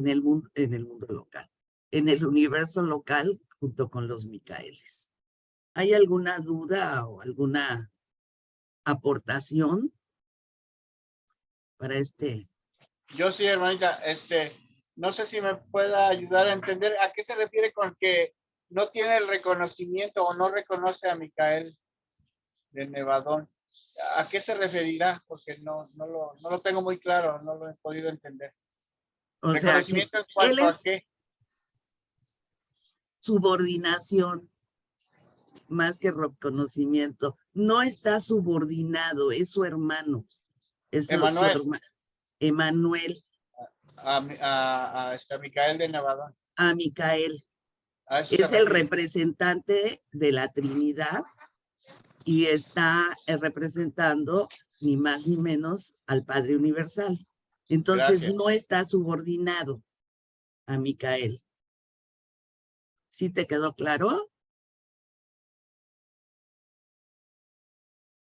el mundo local, en el universo local junto con los Micaeles. ¿Hay alguna duda o alguna aportación para Yo sí, hermanita, no sé si me pueda ayudar a entender a qué se refiere con que no tiene el reconocimiento o no reconoce a Micael de Nevadón. ¿A qué se referirá? Porque no lo tengo muy claro, no lo he podido entender. O sea, ¿Reconocimiento en cuanto a qué? Subordinación, más que reconocimiento. No está subordinado, es su hermano. Es Emanuel. su hermano. Emanuel. A Micael de Nevadón. A Micael. Es el representante de la Trinidad y está representando ni más ni menos al Padre Universal. Entonces Gracias. no está subordinado a Micael. ¿Sí te quedó claro?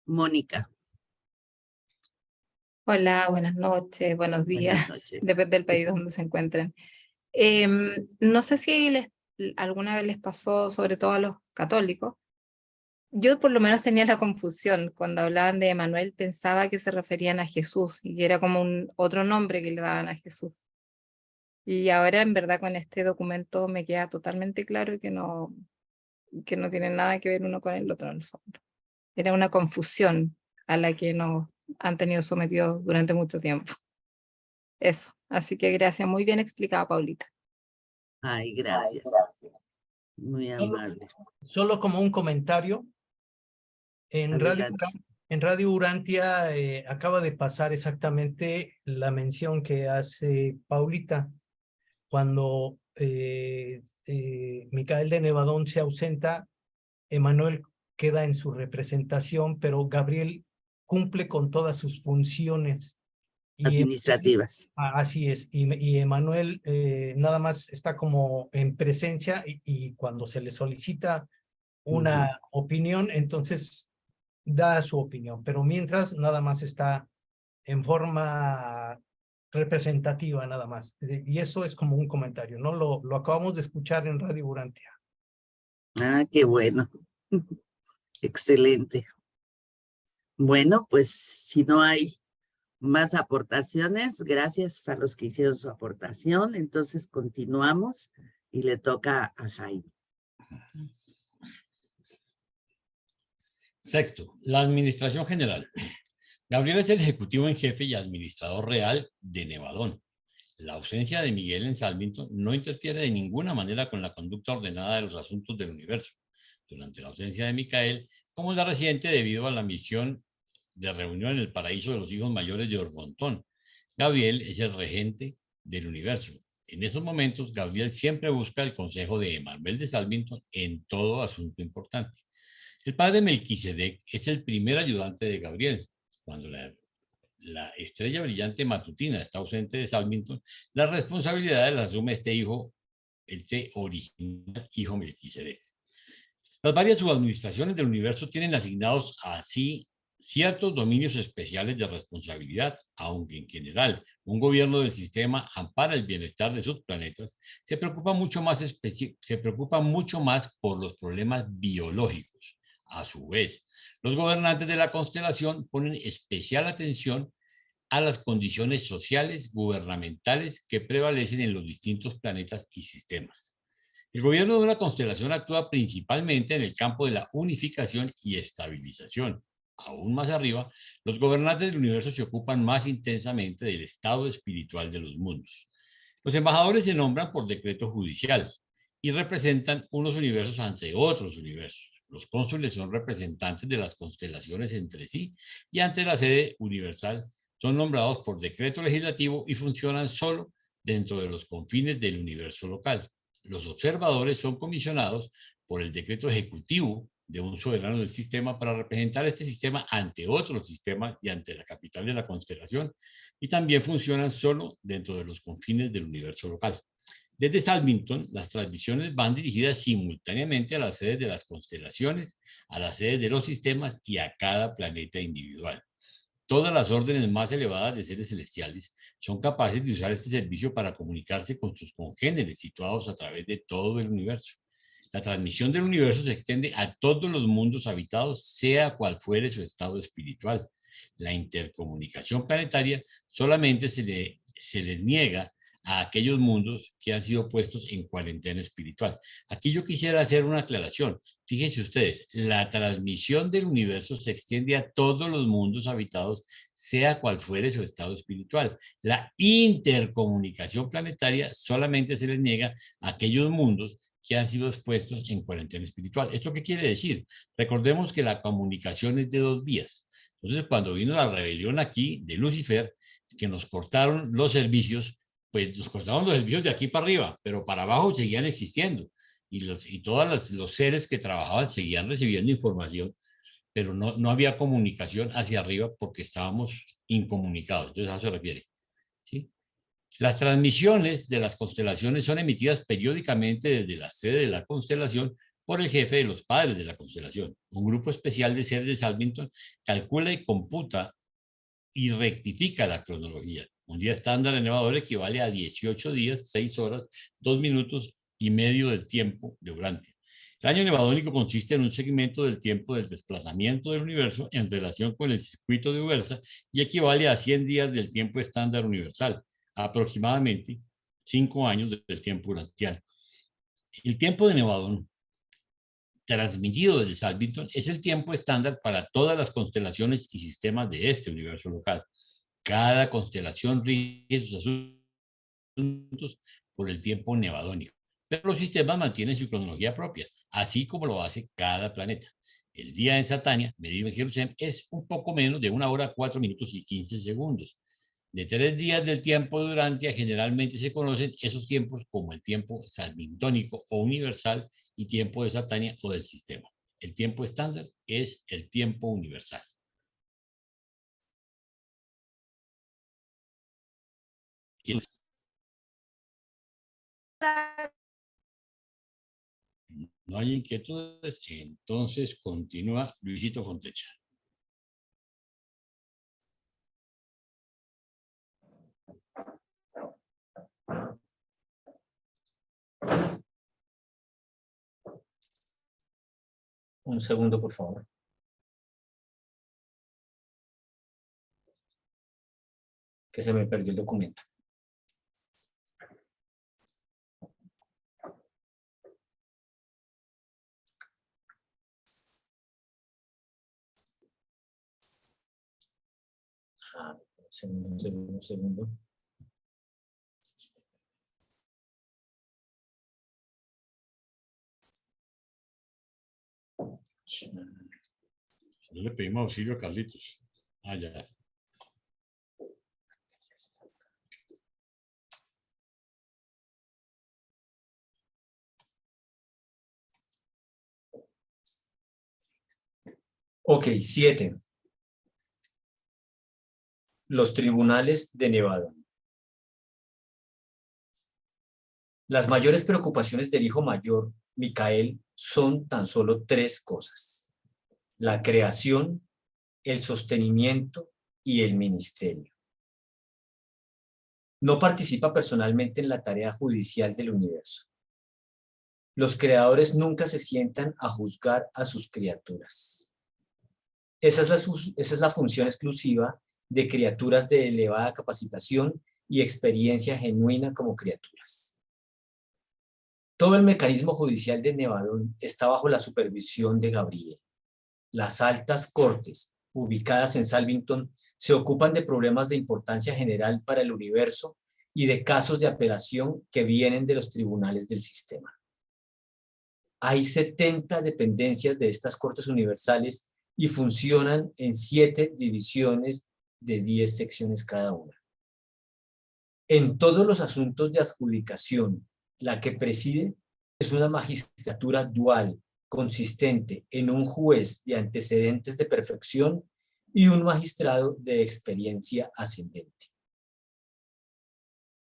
Mónica. Hola, buenas noches, buenos días, Buenas noches. depende del país donde se encuentren. No sé si alguna vez les pasó, sobre todo a los católicos. Yo por lo menos tenía la confusión. Cuando hablaban de Emanuel pensaba que se referían a Jesús y que era como otro nombre que le daban a Jesús. Y ahora en verdad con este documento me queda totalmente claro que no tiene nada que ver uno con el otro en el fondo. Era una confusión a la que nos han tenido sometidos durante mucho tiempo. Eso, así que gracias, muy bien explicada, Paulita. Ay, gracias. Muy amable. Solo como un comentario. En Radio Urantia acaba de pasar exactamente la mención que hace Paulita. Cuando Micael de Nevadón se ausenta, Emanuel queda en su representación, pero Gabriel cumple con todas sus funciones administrativas. Así es, y Emanuel nada más está como en presencia y cuando se le solicita una opinión, entonces da su opinión, pero mientras nada más está en forma representativa nada más. Y eso es como un comentario, ¿no? Lo acabamos de escuchar en Radio Urantia. Ah, qué bueno. Excelente. Bueno, pues si no hay más aportaciones, gracias a los que hicieron su aportación. Entonces continuamos y le toca a Jaime. Sexto, la administración general. Gabriel es el ejecutivo en jefe y administrador real de Nevadón. La ausencia de Miguel en Salvington no interfiere de ninguna manera con la conducta ordenada de los asuntos del universo. Durante la ausencia de Micael, como es la reciente debido a la misión de reunión en el paraíso de los hijos mayores de Orgontón, Gabriel es el regente del universo. En esos momentos, Gabriel siempre busca el consejo de Emanuel de Salvington en todo asunto importante. El padre Melquisedec es el primer ayudante de Gabriel. Cuando la estrella brillante matutina está ausente de Salvington, la responsabilidad la asume este hijo este original hijo Melquisedec. Las varias subadministraciones del universo tienen asignados así ciertos dominios especiales de responsabilidad, aunque en general un gobierno del sistema ampara el bienestar de sus planetas, se preocupa mucho más por los problemas biológicos. A su vez, los gobernantes de la constelación ponen especial atención a las condiciones sociales, gubernamentales que prevalecen en los distintos planetas y sistemas. El gobierno de una constelación actúa principalmente en el campo de la unificación y estabilización. Aún más arriba, los gobernantes del universo se ocupan más intensamente del estado espiritual de los mundos. Los embajadores se nombran por decreto judicial y representan unos universos ante otros universos. Los cónsules son representantes de las constelaciones entre sí y ante la sede universal son nombrados por decreto legislativo y funcionan solo dentro de los confines del universo local. Los observadores son comisionados por el decreto ejecutivo de un soberano del sistema para representar este sistema ante otro sistema y ante la capital de la constelación, y también funcionan solo dentro de los confines del universo local. Desde Salmington, las transmisiones van dirigidas simultáneamente a las sedes de las constelaciones, a las sedes de los sistemas y a cada planeta individual. Todas las órdenes más elevadas de seres celestiales son capaces de usar este servicio para comunicarse con sus congéneres situados a través de todo el universo. La transmisión del universo se extiende a todos los mundos habitados, sea cual fuere su estado espiritual. La intercomunicación planetaria solamente se les niega a aquellos mundos que han sido puestos en cuarentena espiritual. Aquí yo quisiera hacer una aclaración. Fíjense ustedes, la transmisión del universo se extiende a todos los mundos habitados, sea cual fuere su estado espiritual. La intercomunicación planetaria solamente se les niega a aquellos mundos que han sido expuestos en cuarentena espiritual. ¿Esto qué quiere decir? Recordemos que la comunicación es de dos vías. Entonces, cuando vino la rebelión aquí de Lucifer, que nos cortaron los servicios, pues nos cortaron los servicios de aquí para arriba, pero para abajo seguían existiendo. Y todos los seres que trabajaban seguían recibiendo información, pero no había comunicación hacia arriba porque estábamos incomunicados. Entonces, a eso se refiere. ¿Sí? Las transmisiones de las constelaciones son emitidas periódicamente desde la sede de la constelación por el jefe de los padres de la constelación. Un grupo especial de seres de Salmington calcula y computa y rectifica la cronología. Un día estándar en elevador equivale a 18 días, 6 horas, 2 minutos y medio del tiempo de Urantia. El año nevadónico consiste en un segmento del tiempo del desplazamiento del universo en relación con el circuito de Ubersa y equivale a 100 días del tiempo estándar universal, aproximadamente 5 años del tiempo urantiano. El tiempo de Nevadón transmitido desde Salmington es el tiempo estándar para todas las constelaciones y sistemas de este universo local. Cada constelación rige sus asuntos por el tiempo nevadónico, pero los sistemas mantienen su cronología propia, así como lo hace cada planeta. El día en Satania, medido en Jerusalén, es un poco menos de 1 hora, 4 minutos y 15 segundos. De 3 días del tiempo de Urantia generalmente se conocen esos tiempos como el tiempo salmingtónico o universal y tiempo de Satania o del sistema. El tiempo estándar es el tiempo universal. ¿Quiénes? No hay inquietudes, entonces continúa Luisito Fontecha. Un segundo, por favor. Que se me perdió el documento. Un segundo. No le pedimos auxilio a Carlitos. Ah, ya. Ok, 7. Los tribunales de Nevada. Las mayores preocupaciones del hijo mayor, Micael, son tan solo 3 cosas: la creación, el sostenimiento y el ministerio. No participa personalmente en la tarea judicial del universo. Los creadores nunca se sientan a juzgar a sus criaturas. Esa es la función exclusiva de criaturas de elevada capacitación y experiencia genuina como criaturas. Todo el mecanismo judicial de Nevadón está bajo la supervisión de Gabriel. Las altas cortes, ubicadas en Salvington, se ocupan de problemas de importancia general para el universo y de casos de apelación que vienen de los tribunales del sistema. Hay 70 dependencias de estas cortes universales y funcionan en 7 divisiones de 10 secciones cada una. En todos los asuntos de adjudicación, la que preside es una magistratura dual, consistente en un juez de antecedentes de perfección y un magistrado de experiencia ascendente.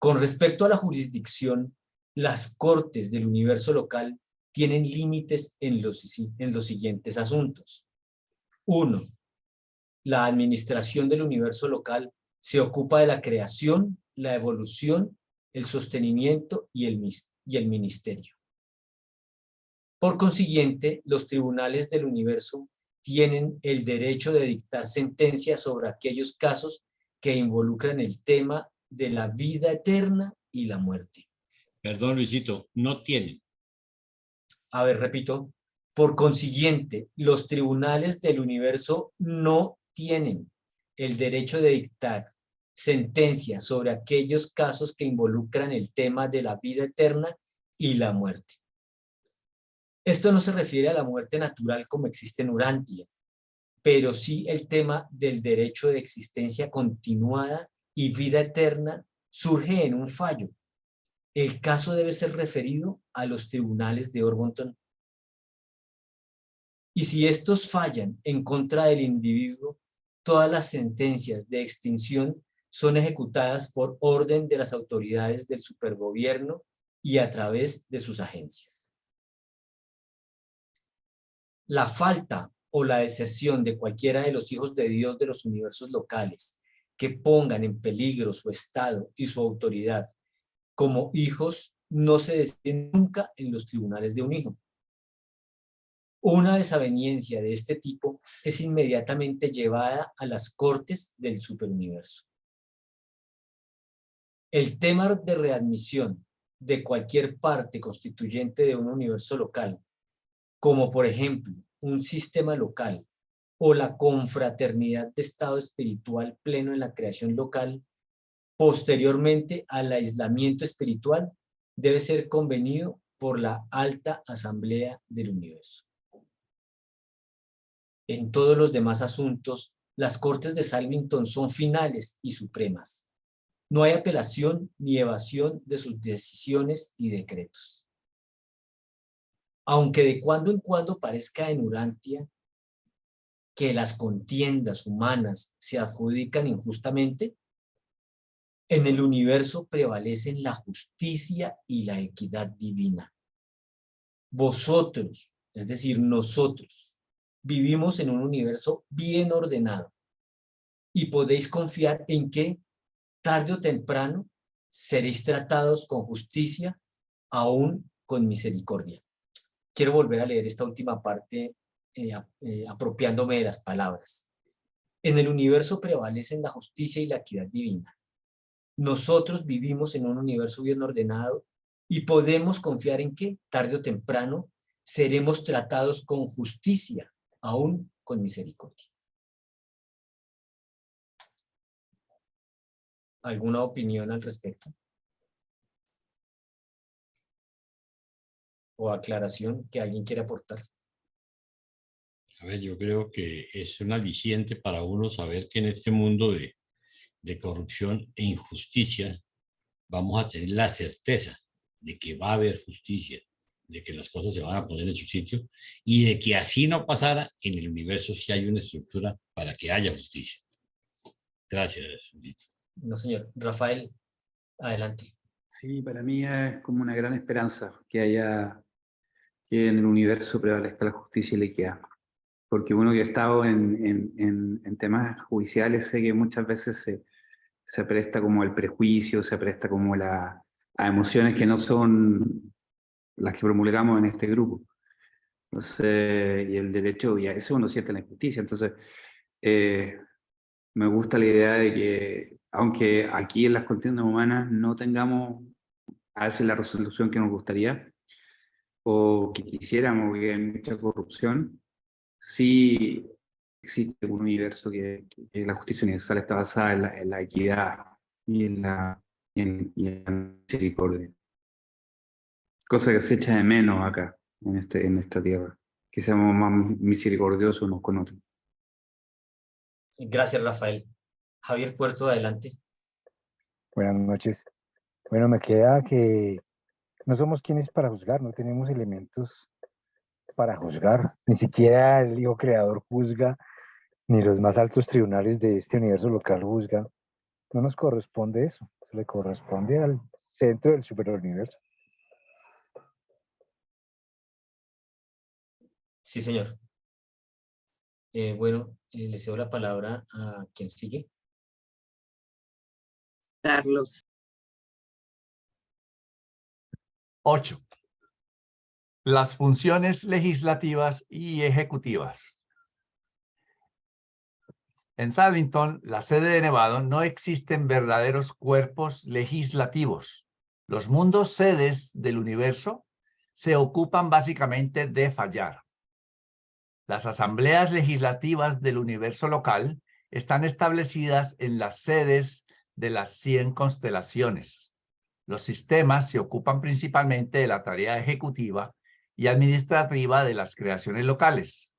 Con respecto a la jurisdicción, las cortes del universo local tienen límites en los siguientes asuntos. 1. La administración del universo local se ocupa de la creación, la evolución, el sostenimiento y el ministerio. Por consiguiente, los tribunales del universo tienen el derecho de dictar sentencias sobre aquellos casos que involucran el tema de la vida eterna y la muerte. Perdón, Luisito, no tienen. A ver, repito. Por consiguiente, los tribunales del universo no tienen el derecho de dictar sentencias sobre aquellos casos que involucran el tema de la vida eterna y la muerte. Esto no se refiere a la muerte natural como existe en Urantia, pero sí el tema del derecho de existencia continuada y vida eterna surge en un fallo. El caso debe ser referido a los tribunales de Orbonton. Y si estos fallan en contra del individuo, todas las sentencias de extinción son ejecutadas por orden de las autoridades del supergobierno y a través de sus agencias. La falta o la deserción de cualquiera de los hijos de Dios de los universos locales que pongan en peligro su estado y su autoridad como hijos no se decide nunca en los tribunales de un hijo. Una desaveniencia de este tipo es inmediatamente llevada a las cortes del superuniverso. El tema de readmisión de cualquier parte constituyente de un universo local, como por ejemplo un sistema local o la confraternidad de estado espiritual pleno en la creación local, posteriormente al aislamiento espiritual, debe ser convenido por la alta asamblea del universo. En todos los demás asuntos, las cortes de Salvington son finales y supremas. No hay apelación ni evasión de sus decisiones y decretos. Aunque de cuando en cuando parezca en Urantia que las contiendas humanas se adjudican injustamente, en el universo prevalecen la justicia y la equidad divina. Vosotros, es decir, nosotros, vivimos en un universo bien ordenado y podéis confiar en que, tarde o temprano, seréis tratados con justicia, aún con misericordia. Quiero volver a leer esta última parte apropiándome de las palabras. En el universo prevalecen la justicia y la equidad divina. Nosotros vivimos en un universo bien ordenado y podemos confiar en que, tarde o temprano, seremos tratados con justicia, aún con misericordia. ¿Alguna opinión al respecto? ¿O aclaración que alguien quiera aportar? A ver, yo creo que es un aliciente para uno saber que en este mundo de corrupción e injusticia vamos a tener la certeza de que va a haber justicia, de que las cosas se van a poner en su sitio y de que así no pasara en el universo si hay una estructura para que haya justicia. Gracias, Lito. No, señor. Rafael, adelante. Sí, para mí es como una gran esperanza que en el universo prevalezca la justicia y la equidad. Porque uno que ha estado en temas judiciales sé que muchas veces se presta como al prejuicio, se presta como a emociones que no son las que promulgamos en este grupo. Entonces, y el derecho, y a eso uno siente la injusticia. Entonces, me gusta la idea de que, aunque aquí en las contiendas humanas no tengamos a veces la resolución que nos gustaría, o que quisiéramos, que hay mucha corrupción, sí existe un universo que la justicia universal está basada en la equidad y en la misericordia. Cosa que se echa de menos acá, en esta tierra, que seamos más misericordiosos unos con otros. Gracias, Rafael. Javier Puerto, adelante. Buenas noches. Bueno, me queda que no somos quienes para juzgar, no tenemos elementos para juzgar. Ni siquiera el Hijo Creador juzga, ni los más altos tribunales de este universo local juzgan. No nos corresponde eso, se le corresponde al centro del superuniverso. Sí, señor. Bueno, le cedo la palabra a quien sigue. Carlos. 8. Las funciones legislativas y ejecutivas. En Salvington, la sede de Nevado, no existen verdaderos cuerpos legislativos. Los mundos sedes del universo se ocupan básicamente de fallar. Las asambleas legislativas del universo local están establecidas en las sedes de las 100 constelaciones. Los sistemas se ocupan principalmente de la tarea ejecutiva y administrativa de las creaciones locales.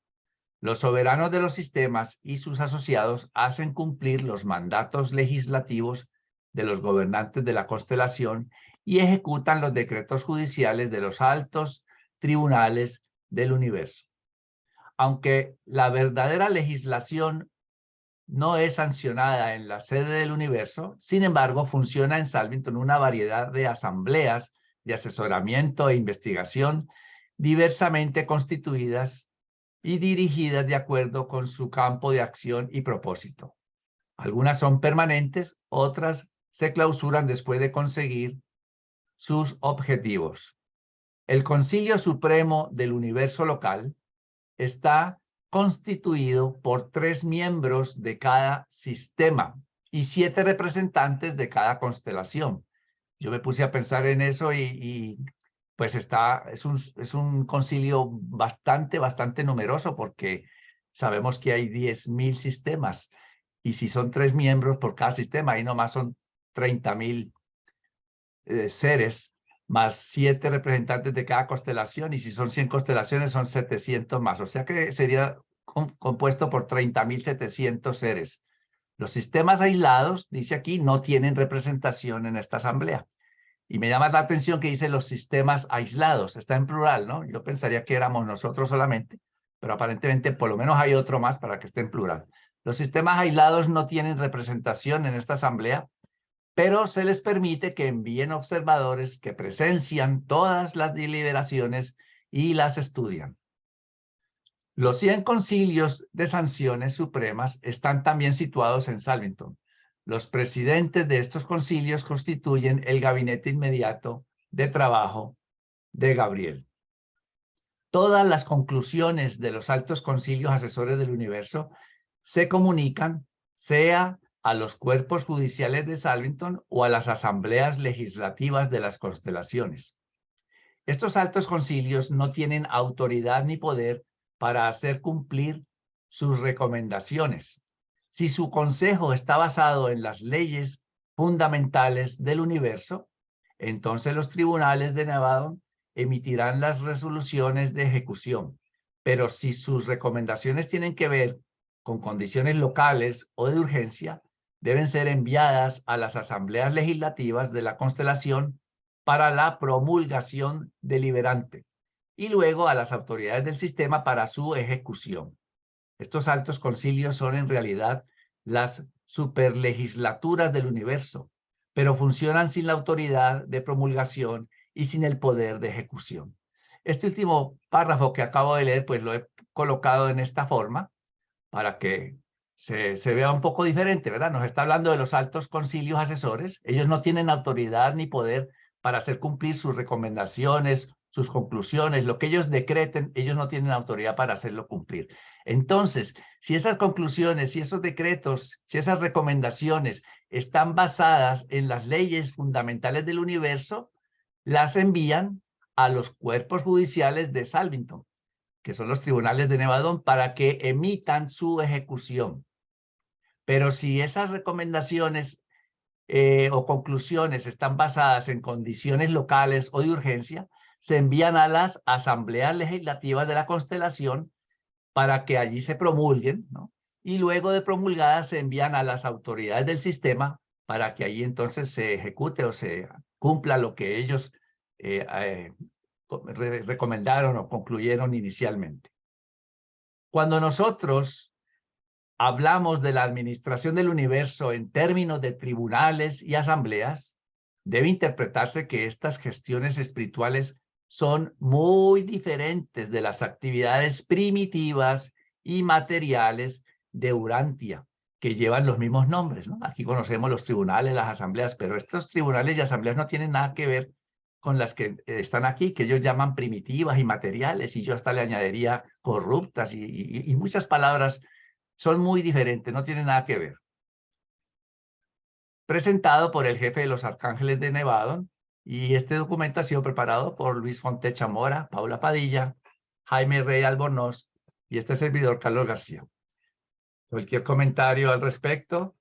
Los soberanos de los sistemas y sus asociados hacen cumplir los mandatos legislativos de los gobernantes de la constelación y ejecutan los decretos judiciales de los altos tribunales del universo. Aunque la verdadera legislación no es sancionada en la sede del universo, sin embargo, funciona en Salvington una variedad de asambleas de asesoramiento e investigación diversamente constituidas y dirigidas de acuerdo con su campo de acción y propósito. Algunas son permanentes, otras se clausuran después de conseguir sus objetivos. El Concilio Supremo del Universo Local está constituido por 3 miembros de cada sistema y 7 representantes de cada constelación. Yo me puse a pensar en eso y pues es un concilio bastante numeroso porque sabemos que hay 10.000 sistemas y si son 3 miembros por cada sistema, ahí nomás son 30.000 seres más 7 representantes de cada constelación y si son 100 constelaciones son 700 más, o sea que sería compuesto por 30.700 seres. Los sistemas aislados, dice aquí, no tienen representación en esta asamblea. Y me llama la atención que dice los sistemas aislados, está en plural, ¿no? Yo pensaría que éramos nosotros solamente, pero aparentemente por lo menos hay otro más para que esté en plural. Los sistemas aislados no tienen representación en esta asamblea, pero se les permite que envíen observadores que presencian todas las deliberaciones y las estudian. Los 100 concilios de sanciones supremas están también situados en Salvington. Los presidentes de estos concilios constituyen el gabinete inmediato de trabajo de Gabriel. Todas las conclusiones de los altos concilios asesores del universo se comunican, sea a los cuerpos judiciales de Salvington o a las asambleas legislativas de las constelaciones. Estos altos concilios no tienen autoridad ni poder para hacer cumplir sus recomendaciones. Si su consejo está basado en las leyes fundamentales del universo, entonces los tribunales de Nevada emitirán las resoluciones de ejecución. Pero si sus recomendaciones tienen que ver con condiciones locales o de urgencia, deben ser enviadas a las asambleas legislativas de la constelación para la promulgación deliberante y luego a las autoridades del sistema para su ejecución. Estos altos concilios son en realidad las superlegislaturas del universo, pero funcionan sin la autoridad de promulgación y sin el poder de ejecución. Este último párrafo que acabo de leer, pues lo he colocado en esta forma para que se vea un poco diferente, ¿verdad? Nos está hablando de los altos concilios asesores. Ellos no tienen autoridad ni poder para hacer cumplir sus recomendaciones, sus conclusiones, lo que ellos decreten, ellos no tienen autoridad para hacerlo cumplir. Entonces, si esas conclusiones, si esos decretos, si esas recomendaciones están basadas en las leyes fundamentales del universo, las envían a los cuerpos judiciales de Salvington, que son los tribunales de Nevadón, para que emitan su ejecución. Pero si esas recomendaciones o conclusiones están basadas en condiciones locales o de urgencia, se envían a las asambleas legislativas de la constelación para que allí se promulguen, ¿no? Y luego de promulgadas se envían a las autoridades del sistema para que allí entonces se ejecute o se cumpla lo que ellos recomendaron o concluyeron inicialmente. Cuando nosotros hablamos de la administración del universo en términos de tribunales y asambleas, debe interpretarse que estas gestiones espirituales son muy diferentes de las actividades primitivas y materiales de Urantia, que llevan los mismos nombres, ¿no? Aquí conocemos los tribunales, las asambleas, pero estos tribunales y asambleas no tienen nada que ver con las que están aquí, que ellos llaman primitivas y materiales, y yo hasta le añadiría corruptas y muchas palabras. Son muy diferentes, no tienen nada que ver. Presentado por el jefe de los arcángeles de Nevadón, y este documento ha sido preparado por Luis Fonte Chamora, Paula Padilla, Jaime Rey Albornoz y este servidor Carlos García. Cualquier comentario al respecto.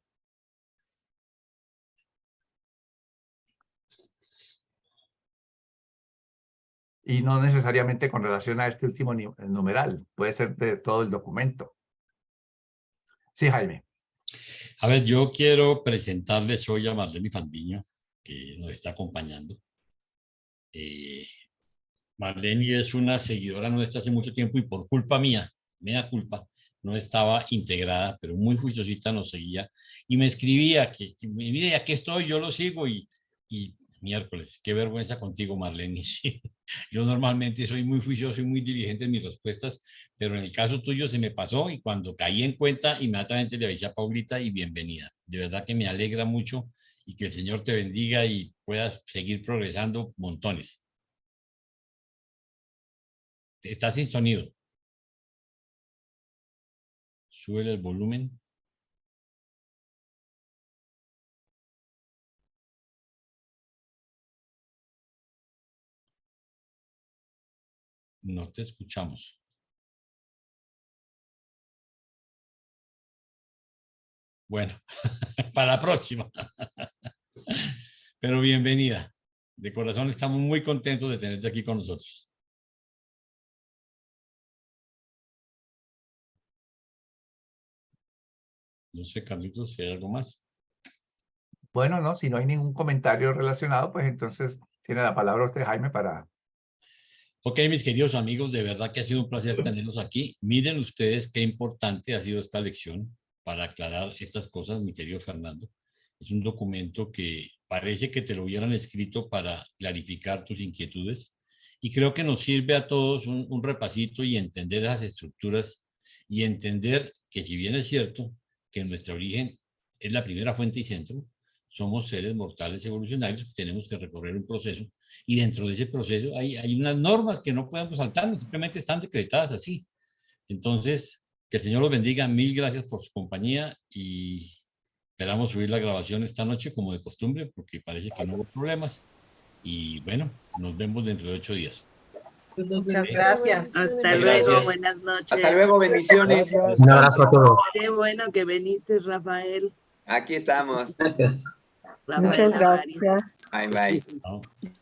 Y no necesariamente con relación a este último numeral, puede ser de todo el documento. Sí, Jaime. A ver, yo quiero presentarles hoy a Marlene Fandiño, que nos está acompañando. Marlene es una seguidora nuestra hace mucho tiempo y por culpa mía, me da culpa, no estaba integrada, pero muy juiciosita nos seguía y me escribía que mire, aquí estoy, yo lo sigo y miércoles, qué vergüenza contigo, Marlene. Sí, yo normalmente soy muy juicioso y muy diligente en mis respuestas, pero en el caso tuyo se me pasó y cuando caí en cuenta, inmediatamente le avisé a Paulita y bienvenida. De verdad que me alegra mucho y que el Señor te bendiga y puedas seguir progresando montones. Estás sin sonido. Sube el volumen. No te escuchamos. Bueno, para la próxima. Pero bienvenida. De corazón estamos muy contentos de tenerte aquí con nosotros. No sé, Carlitos, si hay algo más. Bueno, no, si no hay ningún comentario relacionado, pues entonces tiene la palabra usted, Jaime, para... Ok, mis queridos amigos, de verdad que ha sido un placer tenerlos aquí. Miren ustedes qué importante ha sido esta lección para aclarar estas cosas, mi querido Fernando. Es un documento que parece que te lo hubieran escrito para clarificar tus inquietudes y creo que nos sirve a todos un repasito y entender esas estructuras y entender que si bien es cierto que nuestro origen es la primera fuente y centro, somos seres mortales evolucionarios que tenemos que recorrer un proceso y dentro de ese proceso hay unas normas que no podemos saltar, simplemente están decretadas así. Entonces, que el Señor los bendiga, mil gracias por su compañía y esperamos subir la grabación esta noche como de costumbre porque parece que no hubo problemas y bueno, nos vemos dentro de 8 días. Muchas gracias. Hasta luego, buenas noches. Hasta luego, bendiciones. Un abrazo a todos. Qué bueno que viniste, Rafael. Aquí estamos. Gracias. Rafael Muchas Avaria. gracias. Bye, bye.